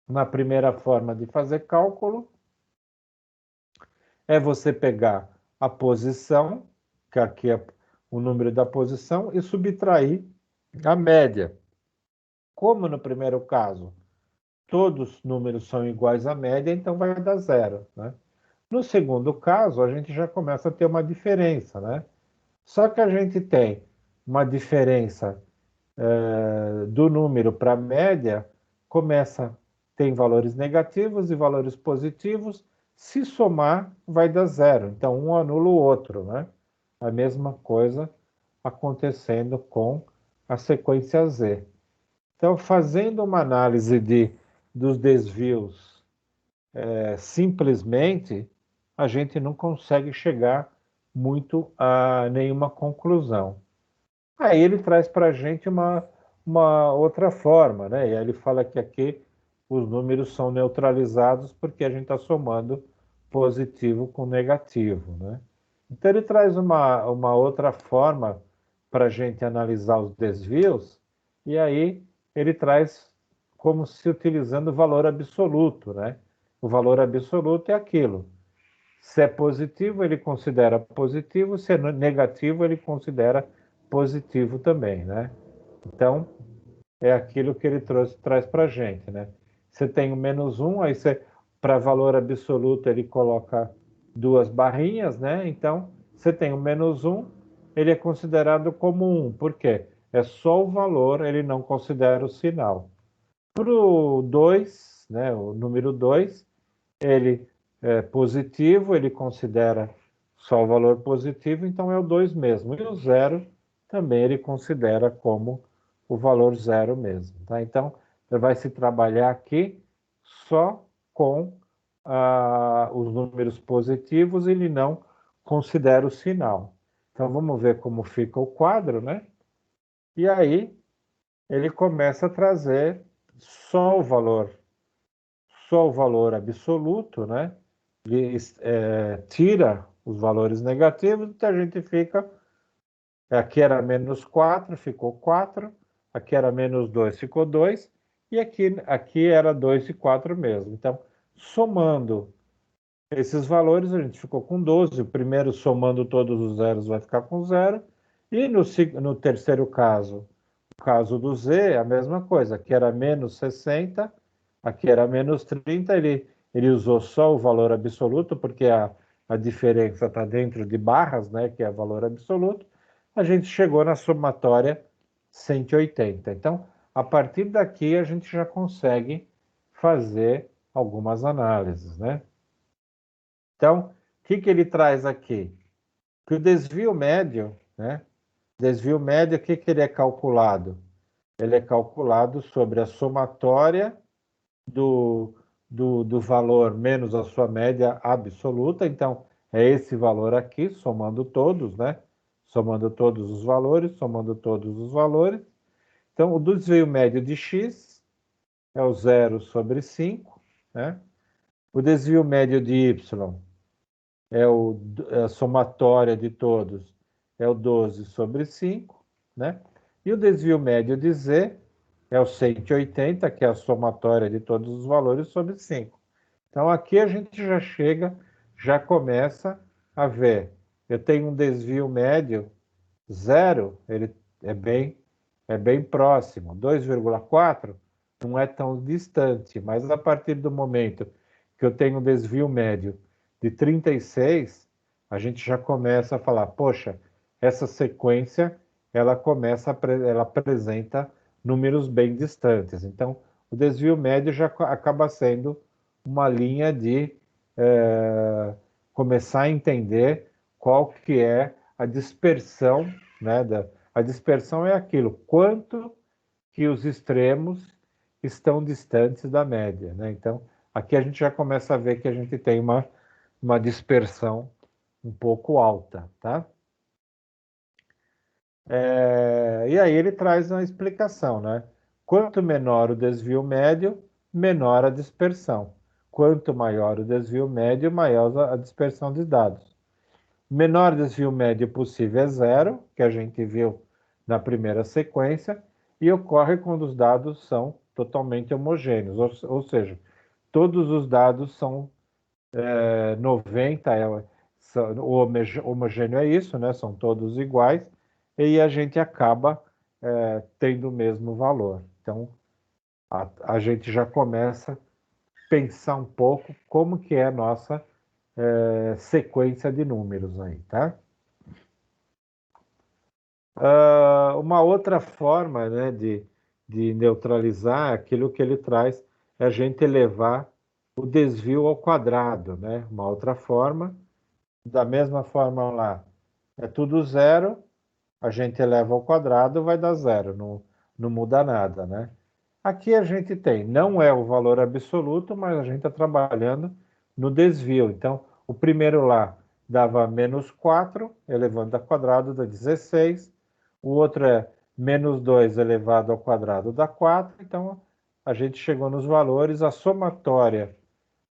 Na primeira forma de fazer cálculo é você pegar a posição, que aqui é o número da posição, e subtrair a média. Como no primeiro caso, todos os números são iguais à média, então vai dar zero, né? No segundo caso, a gente já começa a ter uma diferença, né? Só que a gente tem uma diferença do número para a média, tem valores negativos e valores positivos, se somar vai dar zero, então um anula o outro, né? A mesma coisa acontecendo com a sequência Z. Então, fazendo uma análise dos desvios simplesmente, a gente não consegue chegar muito a nenhuma conclusão. Aí ele traz para a gente uma outra forma, né? E aí ele fala que aqui os números são neutralizados porque a gente está somando positivo com negativo, né? Então ele traz uma outra forma para a gente analisar os desvios, e aí ele traz como se utilizando o valor absoluto, né? O valor absoluto é aquilo. Se é positivo, ele considera positivo, se é negativo, ele considera positivo também, né? Então, é aquilo que ele traz para a gente, né? você tem o menos 1, aí você, para valor absoluto, ele coloca 2 barrinhas, né? Então, você tem o menos 1, ele é considerado como 1. Por quê? É só o valor, ele não considera o sinal. Para o 2, né, o número 2, ele é positivo, ele considera só o valor positivo, então é o 2 mesmo. E o 0 também ele considera como o valor 0 mesmo. Tá? Então, vai se trabalhar aqui só com os números positivos, ele não considera o sinal. Então, vamos ver como fica o quadro, né? E aí, ele começa a trazer só o valor absoluto, né? Ele tira os valores negativos, então a gente fica. Aqui era menos 4, ficou 4. Aqui era menos 2, ficou 2. E aqui era 2 e 4 mesmo. Então, somando esses valores, a gente ficou com 12. O primeiro, somando todos os zeros, vai ficar com 0. E no terceiro caso, o caso do Z, a mesma coisa. Aqui era menos 60, aqui era menos 30. Ele usou só o valor absoluto, porque a diferença está dentro de barras, né, que é o valor absoluto. A gente chegou na somatória 180. Então, a partir daqui, a gente já consegue fazer algumas análises, né? Então, o que ele traz aqui? Que o desvio médio, né? Desvio médio, o que ele é calculado? Ele é calculado sobre a somatória do valor menos a sua média absoluta. Então, é esse valor aqui, somando todos, né? Somando todos os valores, somando todos os valores. Então, o desvio médio de x é o 0 sobre 5, né? O desvio médio de y é a somatória de todos, é o 12 sobre 5, né? E o desvio médio de z é o 180, que é a somatória de todos os valores sobre 5. Então, aqui a gente já chega, já começa a ver. Eu tenho um desvio médio 0, ele é bem próximo. 2,4 não é tão distante, mas a partir do momento que eu tenho um desvio médio de 36, a gente já começa a falar, poxa, essa sequência ela apresenta números bem distantes. Então, o desvio médio já acaba sendo uma linha de começar a entender qual que é a dispersão, né? A dispersão é aquilo, quanto que os extremos estão distantes da média, né? Então, aqui a gente já começa a ver que a gente tem uma dispersão um pouco alta, tá? E aí ele traz uma explicação, né? Quanto menor o desvio médio, menor a dispersão. Quanto maior o desvio médio, maior a dispersão de dados. Menor desvio médio possível é 0, que a gente viu na primeira sequência, e ocorre quando os dados são totalmente homogêneos, ou seja, todos os dados são 90, o homogêneo é isso, né? São todos iguais, e a gente acaba tendo o mesmo valor. Então, a gente já começa a pensar um pouco como que é a nossa sequência de números aí, tá? Uma outra forma, né, de neutralizar aquilo que ele traz é a gente elevar o desvio ao quadrado, né? Uma outra forma, da mesma forma lá, é tudo zero, a gente eleva ao quadrado, vai dar zero, não muda nada, né? Aqui a gente tem, não é o valor absoluto, mas a gente está trabalhando no desvio. Então, o primeiro lá dava menos 4, elevando ao quadrado dá 16. O outro é menos 2 elevado ao quadrado dá 4. Então, a gente chegou nos valores, a somatória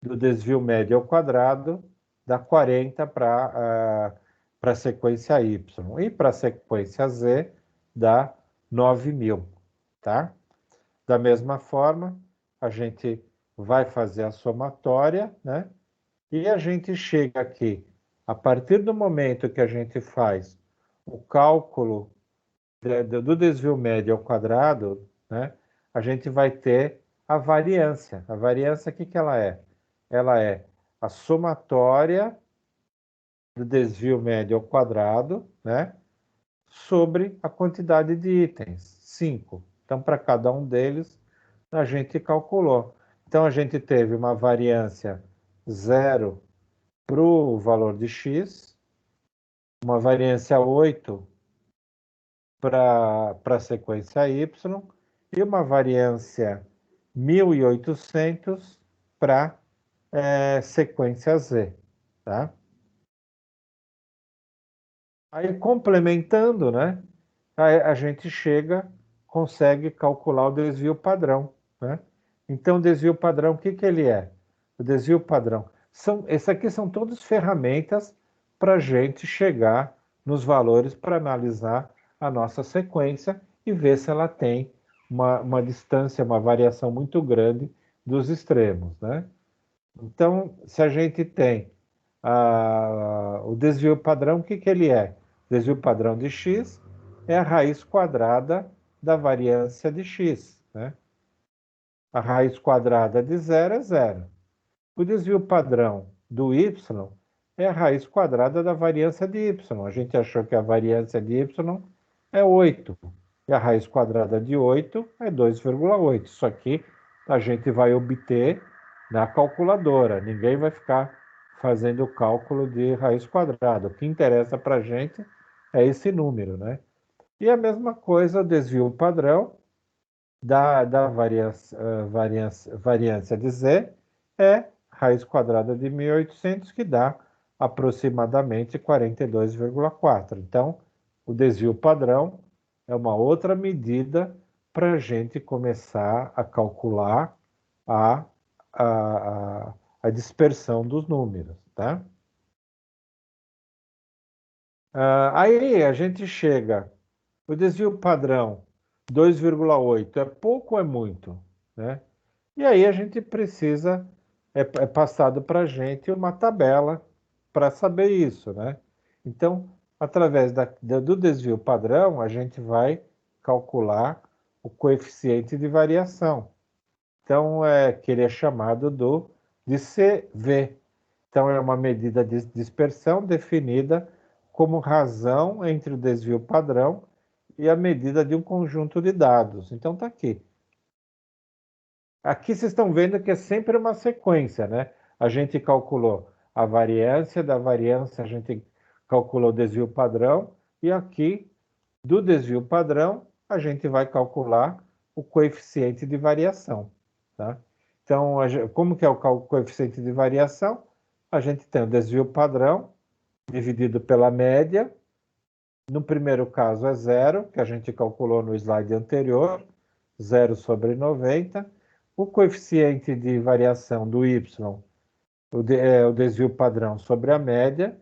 do desvio médio ao quadrado dá 40 para a sequência y. E para a sequência z dá 9.000, tá? Da mesma forma, a gente vai fazer a somatória, né? E a gente chega aqui, a partir do momento que a gente faz o cálculo do desvio médio ao quadrado, né? A gente vai ter a variância. A variância, o que que ela é? Ela é a somatória do desvio médio ao quadrado, né, sobre a quantidade de itens, 5. Então, para cada um deles, a gente calculou. Então, a gente teve uma variância 0 para o valor de x, uma variância 8 para a sequência y e uma variância 1800 para sequência z, tá? Aí, complementando, né, a gente consegue calcular o desvio padrão, né? Então, o desvio padrão, o que que ele é? O desvio padrão. Essas aqui são todas ferramentas para a gente chegar nos valores para analisar a nossa sequência e ver se ela tem uma distância, uma variação muito grande dos extremos, né? Então, se a gente tem o desvio padrão, o que que ele é? O desvio padrão de x é a raiz quadrada da variância de x, né? A raiz quadrada de zero é zero. O desvio padrão do y é a raiz quadrada da variância de y. A gente achou que a variância de y é 8. E a raiz quadrada de 8 é 2,8. Isso aqui a gente vai obter na calculadora. Ninguém vai ficar fazendo o cálculo de raiz quadrada. O que interessa para a gente é esse número, né? E a mesma coisa, o desvio padrão da variância de z é raiz quadrada de 1.800, que dá aproximadamente 42,4. Então, o desvio padrão é uma outra medida para a gente começar a calcular a, a dispersão dos números, tá? Aí a gente chega, o desvio padrão 2,8 é pouco ou é muito, né? E aí a gente precisa, é passado para a gente uma tabela para saber isso, né? Então, através do desvio padrão, a gente vai calcular o coeficiente de variação. Então, que ele é chamado de CV. Então, é uma medida de dispersão definida como razão entre o desvio padrão e a medida de um conjunto de dados. Então, está aqui. Aqui vocês estão vendo que é sempre uma sequência, né? A gente calculou a variância, da variância a gente calculou o desvio padrão, e aqui, do desvio padrão, a gente vai calcular o coeficiente de variação, tá? Então, como que é o coeficiente de variação? A gente tem o desvio padrão dividido pela média. No primeiro caso é zero, que a gente calculou no slide anterior, 0 sobre 90. O coeficiente de variação do y, o desvio padrão sobre a média,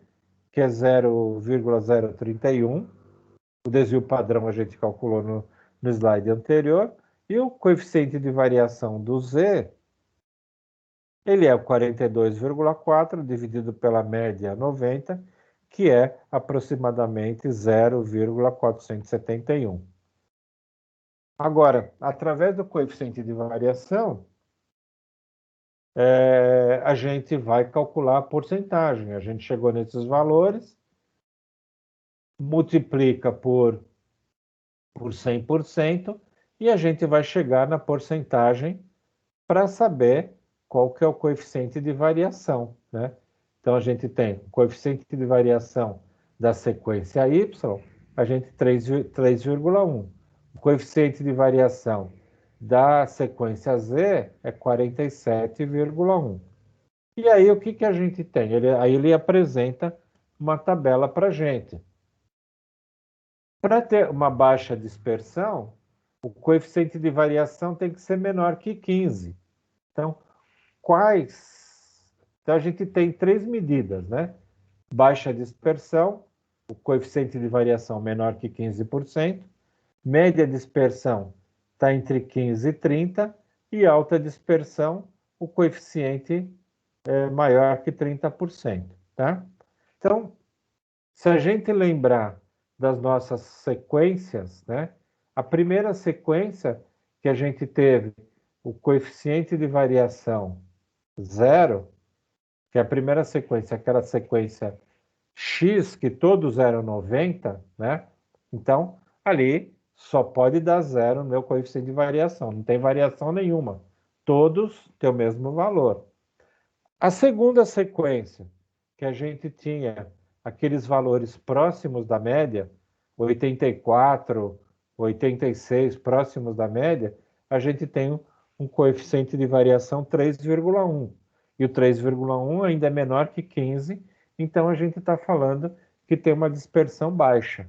que é 0,031. O desvio padrão a gente calculou no slide anterior. E o coeficiente de variação do z, ele é o 42,4 dividido pela média 90, que é aproximadamente 0,471. Agora, através do coeficiente de variação, a gente vai calcular a porcentagem. A gente chegou nesses valores, multiplica por 100%, e a gente vai chegar na porcentagem para saber qual que é o coeficiente de variação, né? Então, a gente tem o coeficiente de variação da sequência y, a gente 3,1. O coeficiente de variação da sequência z é 47,1. E aí, o que a gente tem? Aí ele apresenta uma tabela para a gente. Para ter uma baixa dispersão, o coeficiente de variação tem que ser menor que 15. Então, Então, a gente tem 3 medidas, né? Baixa dispersão, o coeficiente de variação menor que 15%, média dispersão está entre 15 e 30, e alta dispersão, o coeficiente é maior que 30%, tá? Então, se a gente lembrar das nossas sequências, né? A primeira sequência que a gente teve o coeficiente de variação 0, que é a primeira sequência, aquela sequência x, que todos eram 90, né? Então, ali só pode dar 0 no meu coeficiente de variação, não tem variação nenhuma. Todos têm o mesmo valor. A segunda sequência, que a gente tinha aqueles valores próximos da média, 84, 86, próximos da média, a gente tem um coeficiente de variação 3,1. E o 3,1 ainda é menor que 15, então a gente está falando que tem uma dispersão baixa.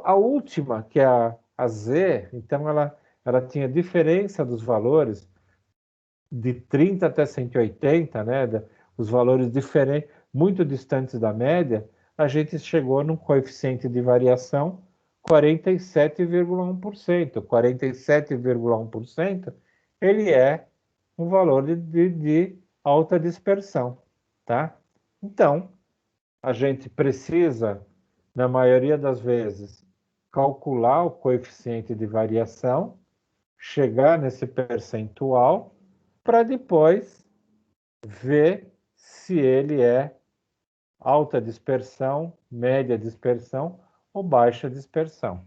A última, que é a Z, então ela tinha diferença dos valores de 30 até 180, né, os valores diferentes, muito distantes da média, a gente chegou num coeficiente de variação 47,1%. 47,1% ele é um valor de alta dispersão, tá? Então, a gente precisa, na maioria das vezes, calcular o coeficiente de variação, chegar nesse percentual, para depois ver se ele é alta dispersão, média dispersão ou baixa dispersão.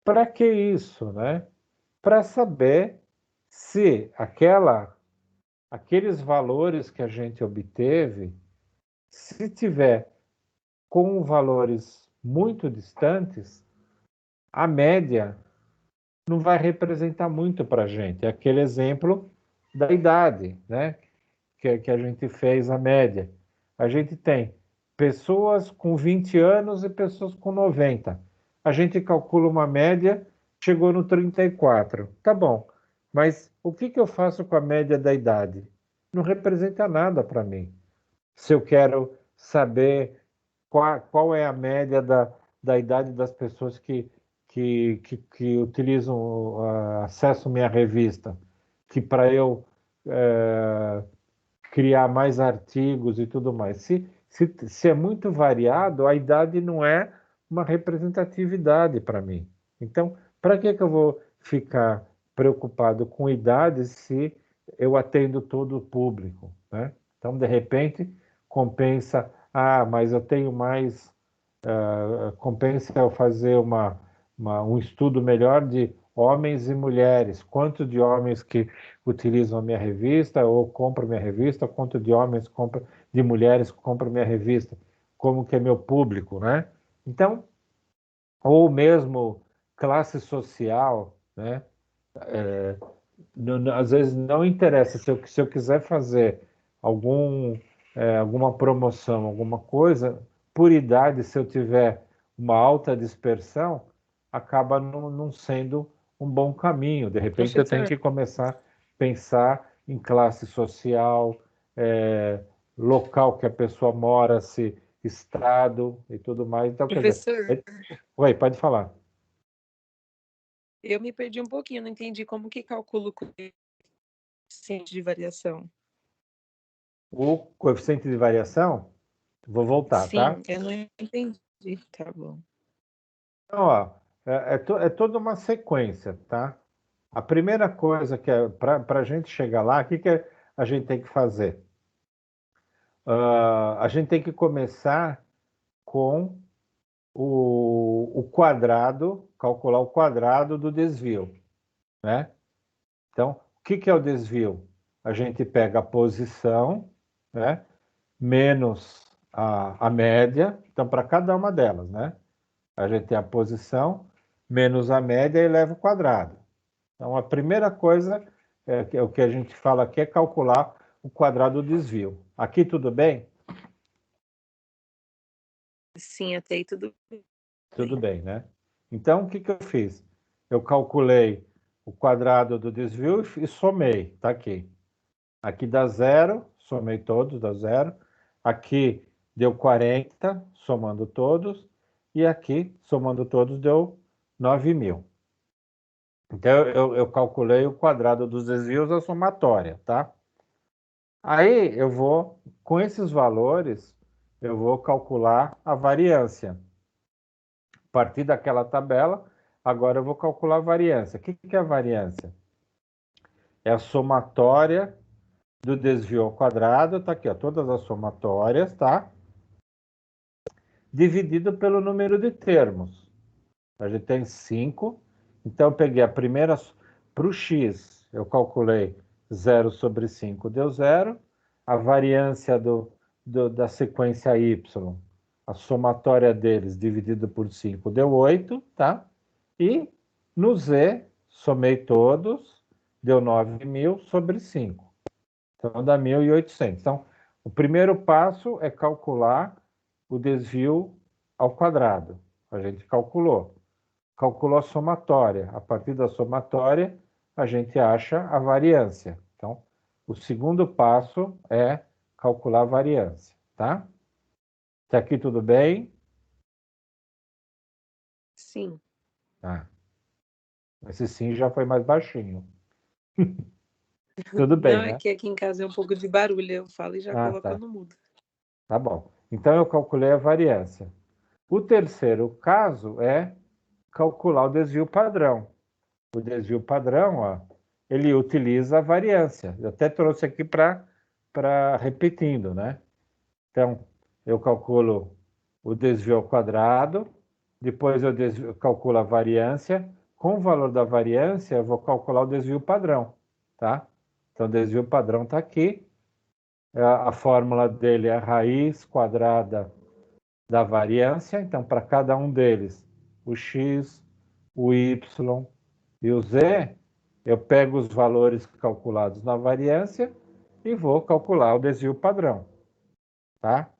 Para que isso, né? Para saber se aqueles valores que a gente obteve, se tiver com valores muito distantes, a média não vai representar muito para a gente. É aquele exemplo da idade, né? Que a gente fez a média. A gente tem pessoas com 20 anos e pessoas com 90. A gente calcula uma média, chegou no 34. Tá bom, mas o que eu faço com a média da idade? Não representa nada para mim. Se eu quero saber qual é a média da idade das pessoas que utilizam, acessam minha revista, que para eu criar mais artigos e tudo mais. Se é muito variado, a idade não é uma representatividade para mim. Então, para que eu vou ficar preocupado com idade se eu atendo todo o público, né? Então, de repente, compensa, mas eu tenho mais, compensa eu fazer um estudo melhor de homens e mulheres, quanto de homens que utilizam a minha revista ou compram minha revista, quanto de homens compram, de mulheres compram minha revista, como que é meu público, né? Então, ou mesmo classe social, né? Às vezes não interessa, se eu quiser fazer alguma promoção, alguma coisa, por idade, se eu tiver uma alta dispersão, acaba não sendo um bom caminho. De repente, eu tenho que começar a pensar em classe social, local que a pessoa mora, se estado e tudo mais. Então, quer dizer, Professor, oi, pode falar. eu me perdi um pouquinho, não entendi como que calcula o coeficiente de variação. O coeficiente de variação, vou voltar, tá? Sim, eu não entendi. Tá bom. Então, ó, é toda uma sequência, tá? A primeira coisa que é para a gente chegar lá, o que a gente tem que fazer? A gente tem que começar com o quadrado, calcular o quadrado do desvio, né? Então, o que é o desvio? A gente pega a posição, né? Menos a média, então para cada uma delas, né? A gente tem a posição menos a média e eleva o quadrado. Então, a primeira coisa é o que a gente fala aqui é calcular o quadrado do desvio. Aqui tudo bem? Sim, até aí tudo Tudo bem, né? Então, o que eu fiz? Eu calculei o quadrado do desvio e somei, tá aqui. Aqui dá zero, somei todos, dá zero. Aqui deu 40, somando todos. E aqui, somando todos, deu 9.000. Então, eu calculei o quadrado dos desvios, a somatória, tá? Aí, com esses valores, eu vou calcular a variância. A partir daquela tabela, agora eu vou calcular a variância. O que é a variância? é a somatória do desvio ao quadrado, tá aqui, ó, todas as somatórias, tá? Dividido pelo número de termos. A gente tem 5, então eu peguei a primeira, para o x, eu calculei 0 sobre 5 deu 0, a variância da sequência y, a somatória deles dividido por 5 deu 8, tá? E no z, somei todos, deu 9.000 sobre 5. Então dá 1.800. Então, o primeiro passo é calcular o desvio ao quadrado. A gente calculou. Calculou a somatória. A partir da somatória, a gente acha a variância. Então, o segundo passo é calcular a variância, tá? Até aqui tudo bem? Sim. Tá. Esse sim já foi mais baixinho. Tudo bem, Não, é né? que aqui em casa é um pouco de barulho, eu falo e já coloco Tá. no mudo. Tá bom. Então, eu calculei a variância. O terceiro caso é calcular o desvio padrão. O desvio padrão, ó, ele utiliza a variância. Eu até trouxe aqui para repetindo, né? Então, eu calculo o desvio ao quadrado, depois eu calculo a variância. Com o valor da variância, eu vou calcular o desvio padrão, tá? Então, o desvio padrão está aqui. A fórmula dele é a raiz quadrada da variância. Então, para cada um deles, o x, o y e o z, eu pego os valores calculados na variância e vou calcular o desvio padrão, tá?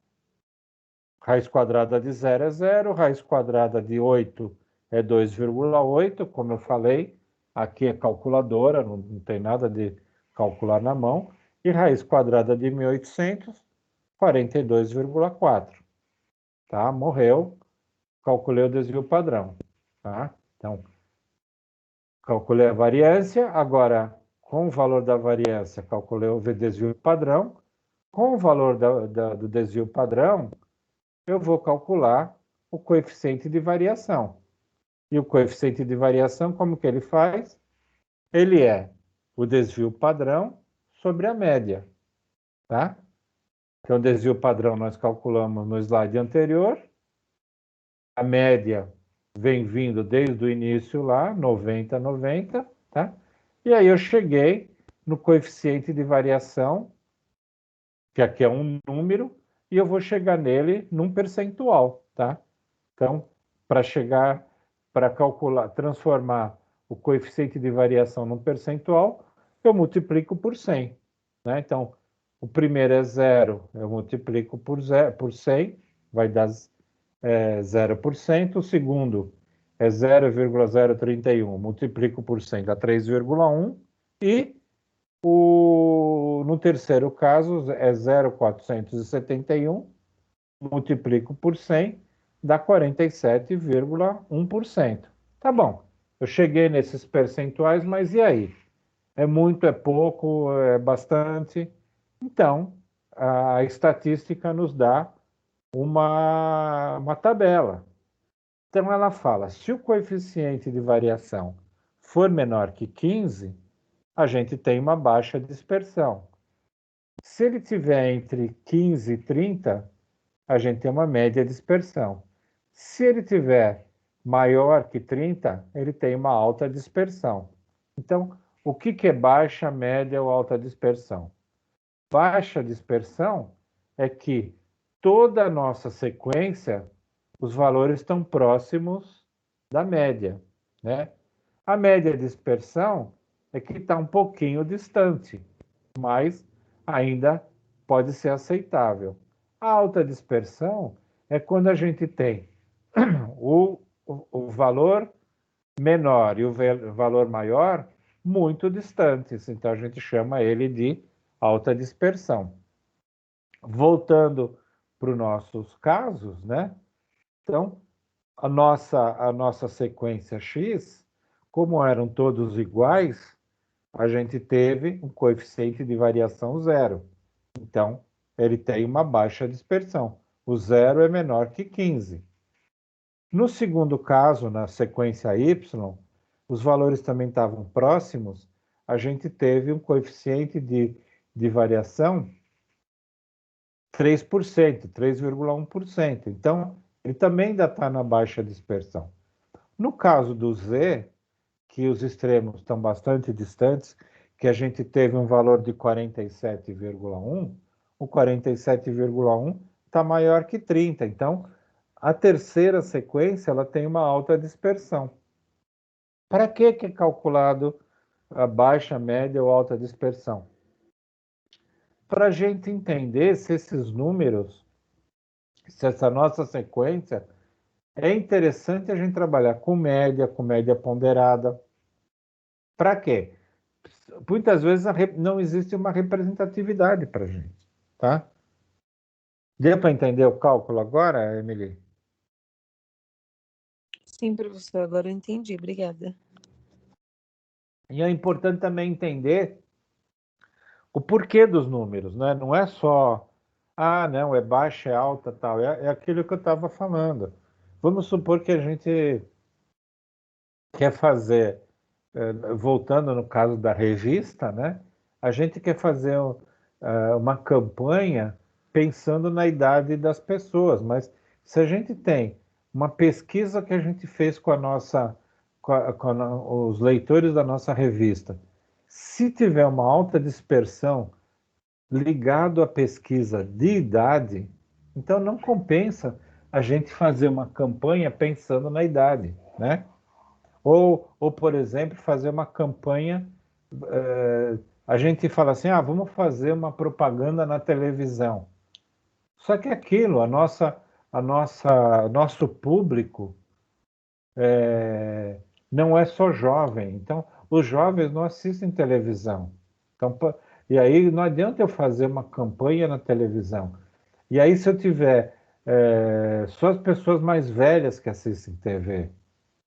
Raiz quadrada de 0 é 0, raiz quadrada de 8 é 2,8, como eu falei, aqui é calculadora, não tem nada de calcular na mão, e raiz quadrada de 1.800, 42,4, tá? Morreu, calculei o desvio padrão, tá? Então, calculei a variância, agora, com o valor da variância, calculei o desvio padrão, com o valor do desvio padrão, eu vou calcular o coeficiente de variação. E o coeficiente de variação, como que ele faz? Ele é o desvio padrão sobre a média, tá? Então, o desvio padrão nós calculamos no slide anterior. A média vem vindo desde o início lá, 90, 90, tá? E aí eu cheguei no coeficiente de variação, que aqui é um número, e eu vou chegar nele num percentual, tá? Então, para calcular, transformar o coeficiente de variação num percentual, eu multiplico por 100, né? Então, o primeiro é 0, eu multiplico por 100, vai dar 0%. O segundo é 0,031, multiplico por 100, dá 3,1. E no terceiro caso é 0,471, multiplico por 100, dá 47,1%. Tá bom, eu cheguei nesses percentuais, mas e aí? É muito, é pouco, é bastante? Então, a estatística nos dá uma tabela. Então, ela fala, se o coeficiente de variação for menor que 15, a gente tem uma baixa dispersão. Se ele tiver entre 15 e 30, a gente tem uma média dispersão. Se ele tiver maior que 30, ele tem uma alta dispersão. Então, o que é baixa, média ou alta dispersão? Baixa dispersão é que toda a nossa sequência, os valores estão próximos da média, né? A média dispersão é que está um pouquinho distante, mas ainda pode ser aceitável. A alta dispersão é quando a gente tem o valor menor e o valor maior muito distantes, então a gente chama ele de alta dispersão. Voltando para os nossos casos, né? Então, a nossa sequência X, como eram todos iguais, a gente teve um coeficiente de variação zero. Então, ele tem uma baixa dispersão. O zero é menor que 15. No segundo caso, na sequência Y, os valores também estavam próximos, a gente teve um coeficiente de variação 3%, 3,1%. Então, ele também ainda está na baixa dispersão. No caso do Z, que os extremos estão bastante distantes, que a gente teve um valor de 47,1, o 47,1 está maior que 30. Então, a terceira sequência ela tem uma alta dispersão. Para que é calculado a baixa, média ou alta dispersão? Para a gente entender se esses números, se essa nossa sequência, é interessante a gente trabalhar com média ponderada. Para quê? Muitas vezes não existe uma representatividade para a gente, tá? Deu para entender o cálculo agora, Emily? Sim, professor, agora eu entendi. Obrigada. E é importante também entender o porquê dos números, né? Não é só, não, é baixa, é alta, tal. É aquilo que eu estava falando. Vamos supor que a gente quer fazer, voltando no caso da revista, né? A gente quer fazer uma campanha pensando na idade das pessoas, mas se a gente tem uma pesquisa que a gente fez com a nossa, os leitores da nossa revista, se tiver uma alta dispersão ligado à pesquisa de idade, então não compensa a gente fazer uma campanha pensando na idade, né? Ou por exemplo, fazer uma campanha, a gente fala assim, vamos fazer uma propaganda na televisão. Só que aquilo, nosso público não é só jovem. Então, os jovens não assistem televisão. Então, e aí não adianta eu fazer uma campanha na televisão. E aí, se eu tiver só as pessoas mais velhas que assistem TV.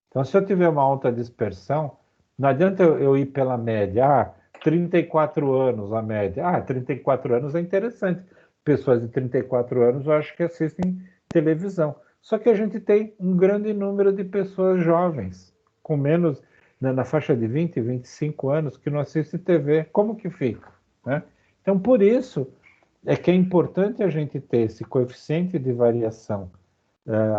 Então, se eu tiver uma alta dispersão, não adianta eu ir pela média. 34 anos a média. 34 anos é interessante. Pessoas de 34 anos eu acho que assistem televisão. Só que a gente tem um grande número de pessoas jovens, com menos, na faixa de 20, 25 anos, que não assistem TV. Como que fica? Né? Então, por isso é que é importante a gente ter esse coeficiente de variação,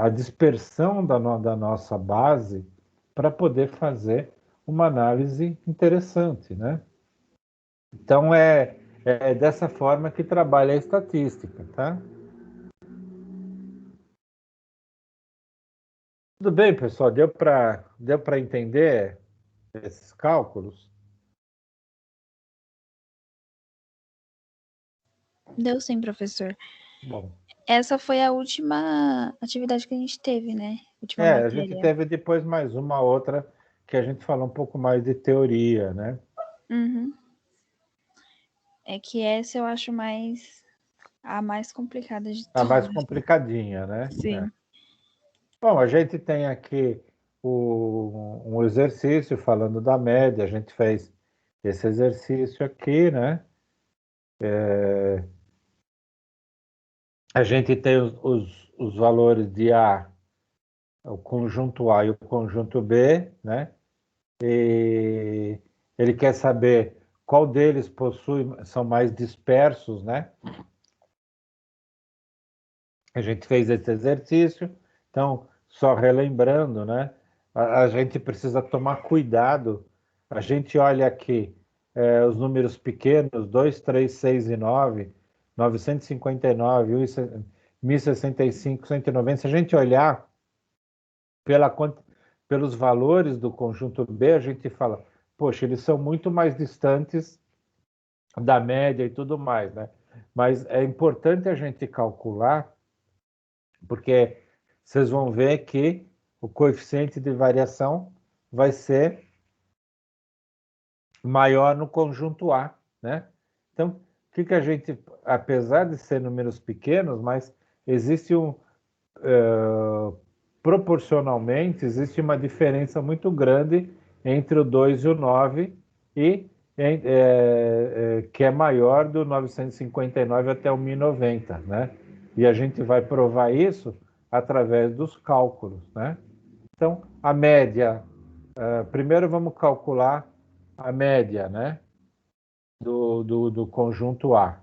a dispersão da nossa base, para poder fazer uma análise interessante, né? Então, é dessa forma que trabalha a estatística, tá? Tudo bem, pessoal? Deu para entender esses cálculos? Deu sim, professor. Bom, Essa foi a última atividade que a gente teve, né? Última a gente matéria. teve depois mais uma outra que a gente falou um pouco mais de teoria, né? Uhum. É que essa eu acho a mais complicada de A mais todas. complicadinha, né? Sim. Bom, a gente tem aqui um exercício falando da média, a gente fez esse exercício aqui, né? A gente tem os valores de A, o conjunto A e o conjunto B, né? E ele quer saber qual deles são mais dispersos, né? A gente fez esse exercício, então, só relembrando, né? A gente precisa tomar cuidado. A gente olha aqui os números pequenos, 2, 3, 6 e 9, 959, 1065, 190. Se a gente olhar pelos valores do conjunto B, a gente fala, poxa, eles são muito mais distantes da média e tudo mais, né? Mas é importante a gente calcular, porque vocês vão ver que o coeficiente de variação vai ser maior no conjunto A, né? Então, o que a gente, apesar de ser números pequenos, mas existe proporcionalmente, existe uma diferença muito grande entre o 2 e o 9, e que é maior do 959 até o 1090, né? E a gente vai provar isso através dos cálculos, né? Então, a média, primeiro vamos calcular a média, né, do conjunto A.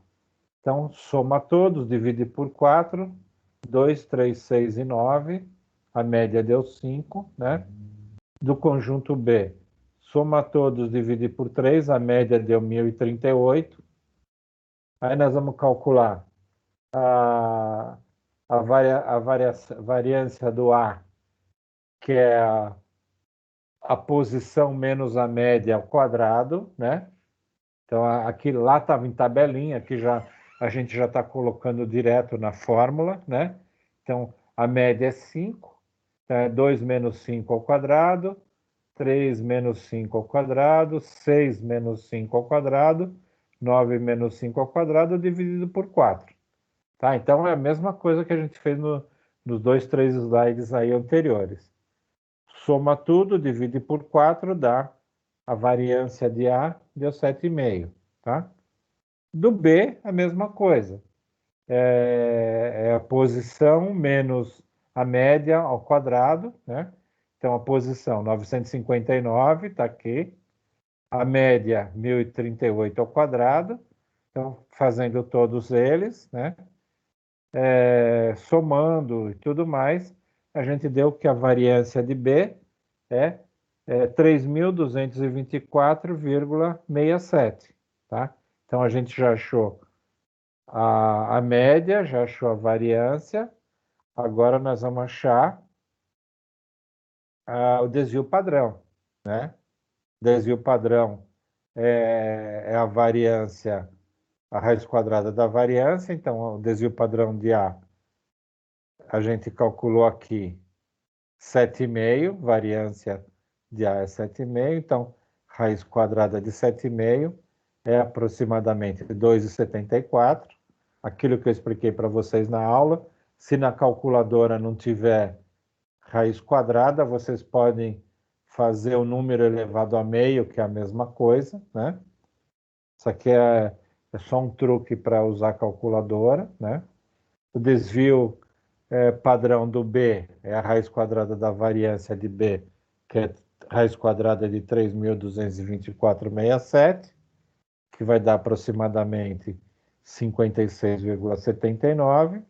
Então, soma todos, divide por 4, 2, 3, 6 e 9, a média deu 5, né? Do conjunto B, soma todos, divide por 3, a média deu 1038. Aí nós vamos calcular a variância do A, que é a posição menos a média ao quadrado, né? Então, aqui lá estava em tabelinha, aqui a gente já está colocando direto na fórmula, né? Então, a média é 5, então é 2 menos 5 ao quadrado, 3 menos 5 ao quadrado, 6 menos 5 ao quadrado, 9 menos 5 ao quadrado, dividido por 4. Tá? Então, é a mesma coisa que a gente fez nos 2, 3 slides aí anteriores. Soma tudo, divide por 4, dá a variância de A, deu 7,5. Tá? Do B, a mesma coisa. É a posição menos a média ao quadrado, né? Então, a posição 959 está aqui. A média 1038 ao quadrado. Então, fazendo todos eles, né? Somando e tudo mais, a gente deu que a variância de B é 3.224,67, tá? Então, a gente já achou a média, já achou a variância, agora nós vamos achar o desvio padrão, né? Desvio padrão é a variância, a raiz quadrada da variância, então o desvio padrão de a gente calculou aqui 7,5, variância de A é 7,5, então raiz quadrada de 7,5 é aproximadamente 2,74, aquilo que eu expliquei para vocês na aula. Se na calculadora não tiver raiz quadrada, vocês podem fazer o número elevado a meio, que é a mesma coisa, né? Isso aqui é só um truque para usar a calculadora, né? O desvio padrão do B é a raiz quadrada da variância de B, que é raiz quadrada de 3.224,67, que vai dar aproximadamente 56,79.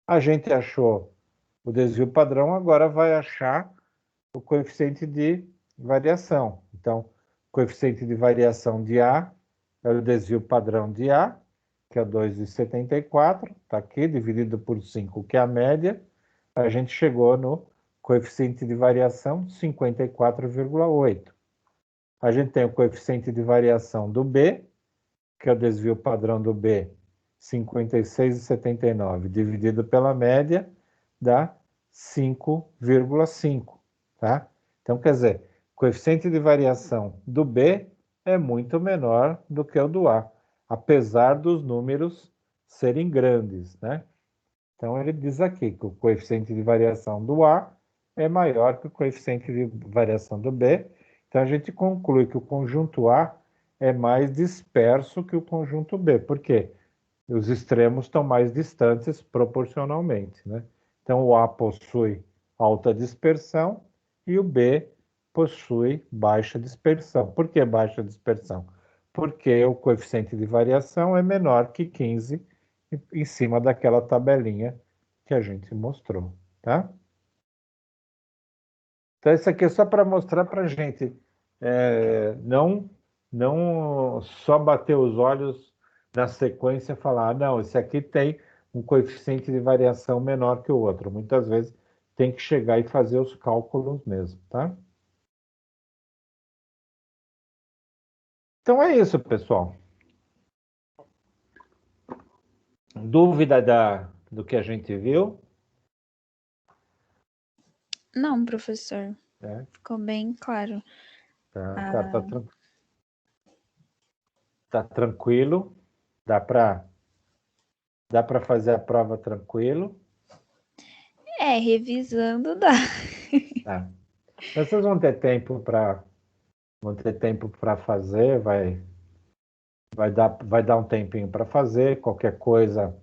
A gente achou o desvio padrão, agora vai achar o coeficiente de variação. Então, o coeficiente de variação de A é o desvio padrão de A, que é 2,74, está aqui, dividido por 5, que é a média. A gente chegou no coeficiente de variação 54,8. A gente tem o coeficiente de variação do B, que é o desvio padrão do B, 56,79, dividido pela média, dá 5,5, tá? Então, quer dizer, o coeficiente de variação do B é muito menor do que o do A, apesar dos números serem grandes, né? Então, ele diz aqui que o coeficiente de variação do A é maior que o coeficiente de variação do B. Então, a gente conclui que o conjunto A é mais disperso que o conjunto B. Por quê? Os extremos estão mais distantes proporcionalmente, né? Então, o A possui alta dispersão e o B possui baixa dispersão. Por que baixa dispersão? Porque o coeficiente de variação é menor que 15 em cima daquela tabelinha que a gente mostrou, tá? Então, isso aqui é só para mostrar para a gente não só bater os olhos na sequência e falar, não, esse aqui tem um coeficiente de variação menor que o outro. Muitas vezes tem que chegar e fazer os cálculos mesmo, tá? Então é isso, pessoal. Dúvida do que a gente viu? Não, professor. É. Ficou bem claro. Tá tranquilo. Dá para fazer a prova tranquilo. Revisando dá. Tá. Vocês vão ter tempo para fazer, vai dar um tempinho para fazer, qualquer coisa